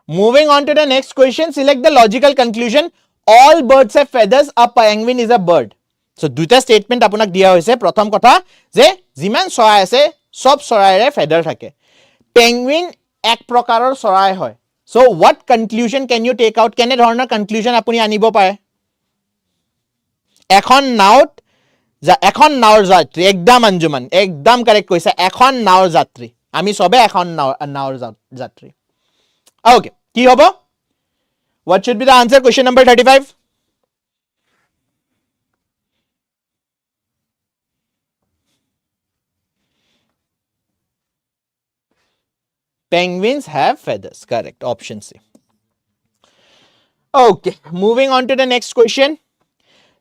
moving on to the next question select the logical conclusion all birds have feathers a penguin is a bird so দুটা স্টেটমেন্ট আপোনাক দিয়া হৈছে প্ৰথম কথা যে যিমান চৰাই আছে সব চৰাইৰে ফেদাৰ থাকে পেঙ্গুইন এক প্ৰকাৰৰ চৰাই হয় so what conclusion can you take out কেনে ধৰণৰ কনক্লুজন আপুনি আনিব পাৰে এখন নাওত এখন নাওৰ যাত্ৰী একদম অঞ্জুমান একদম কাৰেক্ট কৈছে এখন নাওৰ যাত্ৰী আমি সবে এখন নাওৰ যাত্ৰী ওকে কি হ'ব what should be the answer question number 35 penguins have feathers correct option C okay moving on to the next question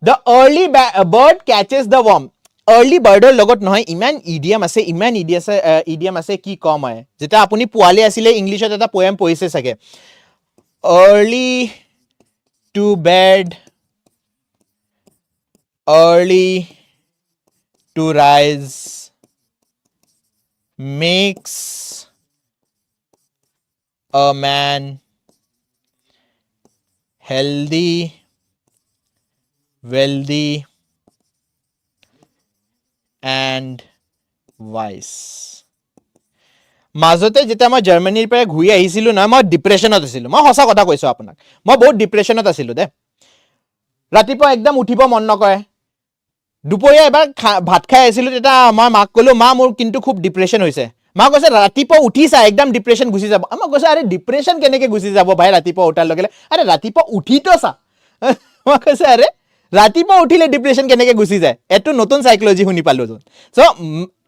The early bird catches the worm. Early birdৰ লগত নহয় ইমান ইডিয়াম আছে কি কম হয় যেটা আপুনি পোৱালি আছিলে ইংলিশত এটা পোয়েম পঢ়িছে চাগে early to bed early to rise makes a man healthy wealthy and wise মাজতে যেতিয়া মই জাৰ্মানীৰ পৰা ঘূৰি আহিছিলো না মই ডিপ্ৰেছনত আছিলো মই হসা কথা কৈছো আপোনাক মই বহুত ডিপ্ৰেছনত আছিলো দে ৰাতিপুৱা একদম উঠিব মন নকৰে দুপৰীয়া এবাৰ ভাত খাই আছিলো তেতিয়া মই মাক কলো মা মোৰ কিন্তু খুব ডিপ্ৰেছন হৈছে মা কৈছে ৰাতিপুৱা উঠিছা একদম ডিপ্ৰেছন গুছি যাব মই কৈছে আৰে ডিপ্ৰেছন কেনেকে গুছি যাব ভাই ৰাতিপুৱা উঠাৰ লগে আৰে ৰাতিপুৱা উঠিতো চা মই কৈছে আৰে ৰাতিপুৱা উঠিলে ডিপ্ৰেছন কেনেকে গুছি যায় এটো নতুন সাইকোলজি শুনি পালো সো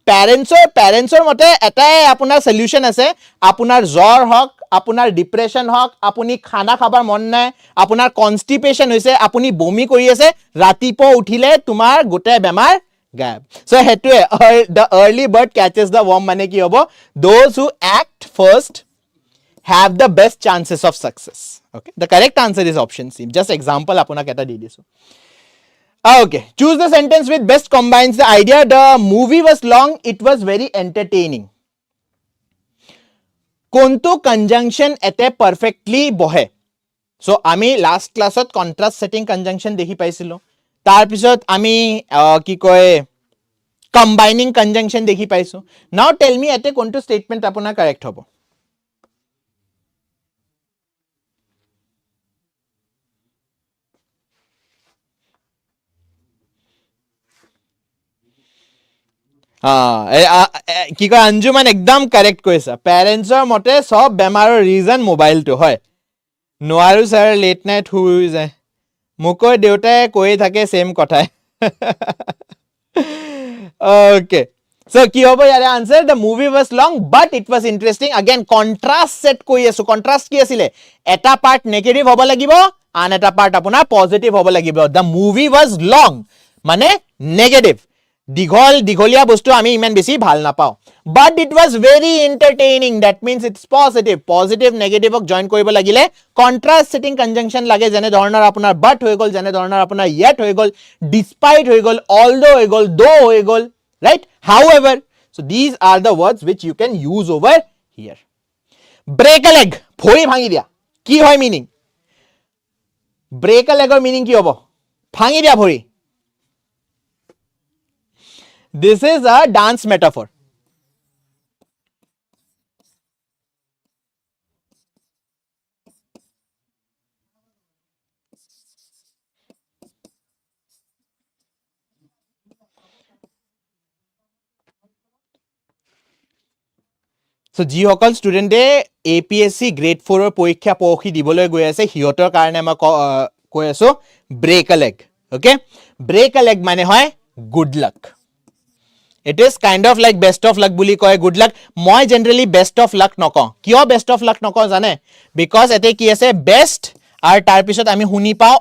প্যাৰেন্টছৰ মতে এটাই আপোনাৰ সলিউশন আছে আপোনাৰ জ্বৰ হক আপোনাৰ ডিপ্ৰেছন হক আপুনি খানা খাবাৰ মন নাই আপোনাৰ কনস্টিপেশন হৈছে আপুনি বমি কৰি আছে ৰাতিপুৱা উঠিলে তোমাৰ গোটে বেমাৰ গায়ব so হেতুৱে the early bird catches the worm মানে কি হ'ব those who act first have the best chances of success okay the correct answer is option C just example আপোনাক এটা দি দিছো okay choose the sentence with best combines the idea the movie was long it was very entertaining কোনটো কনজাংশন এতে পারফেক্টলি বহে সো আমি লাস্ট ক্লাসত কন্ট্রাস্ট সেটিং কনজাংশন দেখি পাইছিলো তার পিছত আমি কি কয় কম্বাইনিং কনজাংশন দেখি পাইছো নাও টেল মি এতে কোনটো স্টেটমেন্ট আপোনাৰ কাৰেক্ট হ'ব কি কয় অঞ্জুমান একদম কাৰেক্ট কৈছা পেৰেণ্টছৰ মতে সব বেমাৰৰ ৰিজন মোবাইলটো হয় নোৱাৰো ছাৰ লেট নাইট শুই যায় মোকো দেউতাই কৈ থাকে সেম কথাই okay so কি হ'ব ইয়াৰে answer the movie was long but it was interesting again contrast set কৈ আছো contrast কি আছিল এটা পাৰ্ট নেগেটিভ হ'ব লাগিব আন এটা পাৰ্ট আপোনাৰ পজিটিভ হ'ব লাগিব the movie was long মানে নেগেটিভ দীঘলীয়া বস্তু আমি ইমান বেছি ভাল নাপাও but it was very entertaining that means it's positive negative ok join কৰিব লাগিলে contrast setting conjunction লাগে যেনে ধৰণৰ আপোনাৰ but হৈ গল যেনে ধৰণৰ আপোনাৰ yet হৈ গল despite হৈ গল although হৈ গল though হৈ গল right however so these are the words which you can use over here break a leg ভৰি ভাঙি দিয়া কি হয় meaning break a leg or meaning কি হ'ব ভাঙি দিয়া ভৰি this is a dance metaphor so যিসকল ষ্টুডেণ্টে APSC গ্ৰেড 4 ৰ পৰীক্ষা পৰখি দিবলৈ গৈ আছে হিয়তৰ কাৰণে মই কৈ আছো ব্ৰেক আ লেগ ওকে ব্ৰেক আ লেগ মানে হয় good luck it is kind of like best of luck বুলি কয় good luck মই জেনাৰেলি best of luck নকওঁ কিয় best of luck নকওঁ জানে because এতে কি আছে best আৰু তাৰ পিছত আমি শুনি পাও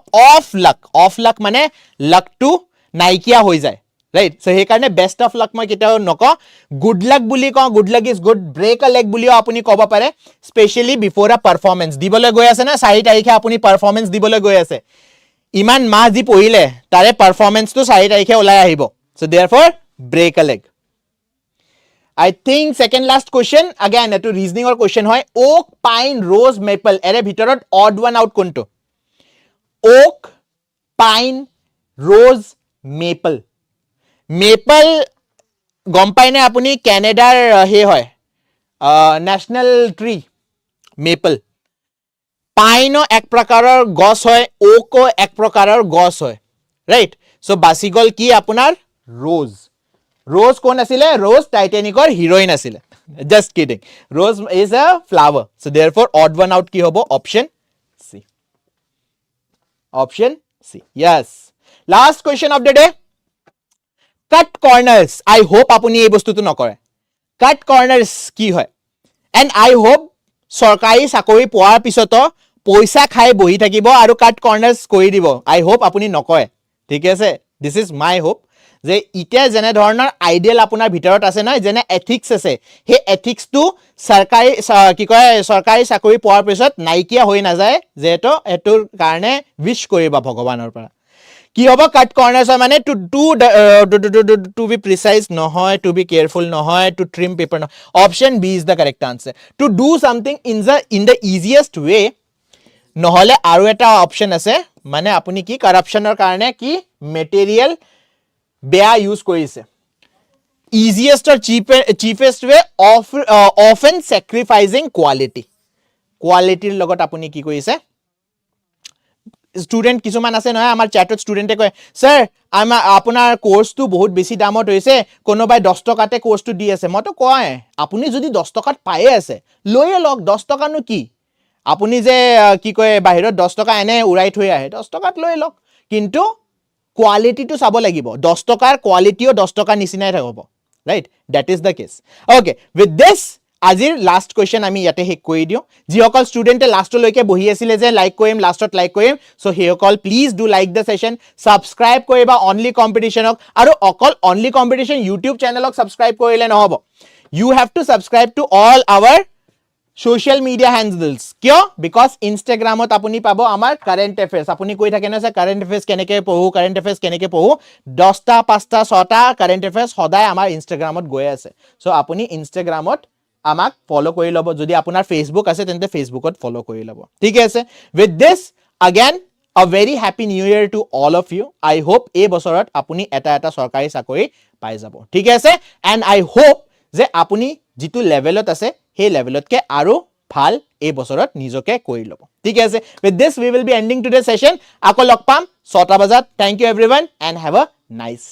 of luck মানে luck টো নাইকিয়া হৈ যায় right so he karne best of luck মই কেটাও নকওঁ good luck বুলি কওঁ good luck is good break a leg বুলিও আপুনি ক'ব পাৰে স্পেশালি before a performance দিবলৈ গৈ আছে না 4 তাৰিখে আপুনি performance দিবলৈ গৈ আছে ইমান মাহ দি পঢ়িলে তাৰে performance টো 4 তাৰিখে ওলাই আহিব so therefore break a leg I think second last question again eto reasoning or question hoy oak pine rose maple ere bhitorot odd one out konto oak pine rose maple maple গম পাই নে আপুনি কানাডাৰ হে হয় ন্যাশনাল ট্ৰি maple pine এক প্ৰকাৰৰ গছ হয় oak এক প্ৰকাৰৰ গছ হয় ৰাইট সো বাসি গল কি আপোনাৰ rose Rose কোন আছিলে Rose টাইটানিকৰ হিৰোইন আছিলে just kidding Rose is a flower so therefore odd one out কি হ'ব option C yes last question of the day cut corners I hope আপুনি এই বস্তুটো নকৰে cut corners কি হয় and I hope সৰকাৰি চাকৰি পোৱাৰ পিছত পইচা খাই বহি থাকিব আৰু cut corners কৰি দিব I hope আপুনি নকয় ঠিক আছে this is my hope যে ইতে যেনে ধৰণৰ আইডিয়াল আপোনাৰ ভিতৰত আছে নহয় যেনে এথিক্স আছে হে এথিক্স টু সৰকাৰি কি কয় সৰকাৰি চাকৰি পোৱাৰ পিছত নাইকিয়া হৈ নাযায় যেটো এটোৰ কাৰণে উইশ কৰিবা ভগৱানৰ পৰা কি হ'ব কাট কৰ্নাৰছ মানে টু বি প্ৰিসাইজ নহয় টু বি কেয়াৰফুল নহয় টু ট্ৰিম পেপাৰ নহয় option B is the correct answer to do something in the easiest way নহলে আৰু এটা অপশন আছে মানে আপুনি কি কৰাপশনৰ কাৰণে কি মেটেৰিয়েল বেয়া ইউজ কৰিছে easiest or cheapest way of often sacrificing quality লগত আপুনি কি কৰিছে স্টুডেন্ট কিছুমান আছে নহয় আমাৰ চ্যাটত স্টুডেন্টে কয় স্যাৰ আপোনাৰ কোৰ্সটো বহুত বেছি দামত হৈছে কোনোবাই 10 টকাতে কোৰ্সটো দি আছে মইতো কয় আপুনি যদি 10 টকাত পায়ে আছে লৈয়ে লওক 10 টকা নো কি আপুনি যে কি কয় বাহিৰত 10 টকা এনে উৰাই থৈ আহে 10 টকাত লৈ লওক কিন্তু quality to sabo lagibo 10 tokar quality o 10 toka nisinai thakibo right that is the case okay with this azir last question ami yate hek koi dio ji okol student last loike bohi asile je like koim lastot like koim so he okol please do like the session subscribe koriba only competition ok aru okol only competition youtube channel ok subscribe korile no hobo you have to subscribe to all our social media handles kyo because instagram ot apuni pabo amar current affairs apuni koi thake na se current affairs keneke pohu 10 ta 5 ta 6 ta current affairs hoday amar instagram ot goye ase so apuni instagram ot amak follow kori lobo jodi apunar facebook ase tente facebook ot follow kori lobo thik ase with this again A very happy new year to all of you. I hope এই বছৰত আপুনি এটা চৰকাৰী চাকৰি পাই যাব ঠিক আছে and I hope যে আপুনি যিটো লেভেলত আছে সেই লেভেলতকে আৰু ভাল এই বছৰত নিজকে কৰি ল'ব ঠিক আছে with this we will be ending today's session আকৌ লগ পাম 6টা বজাত thank you everyone and have a nice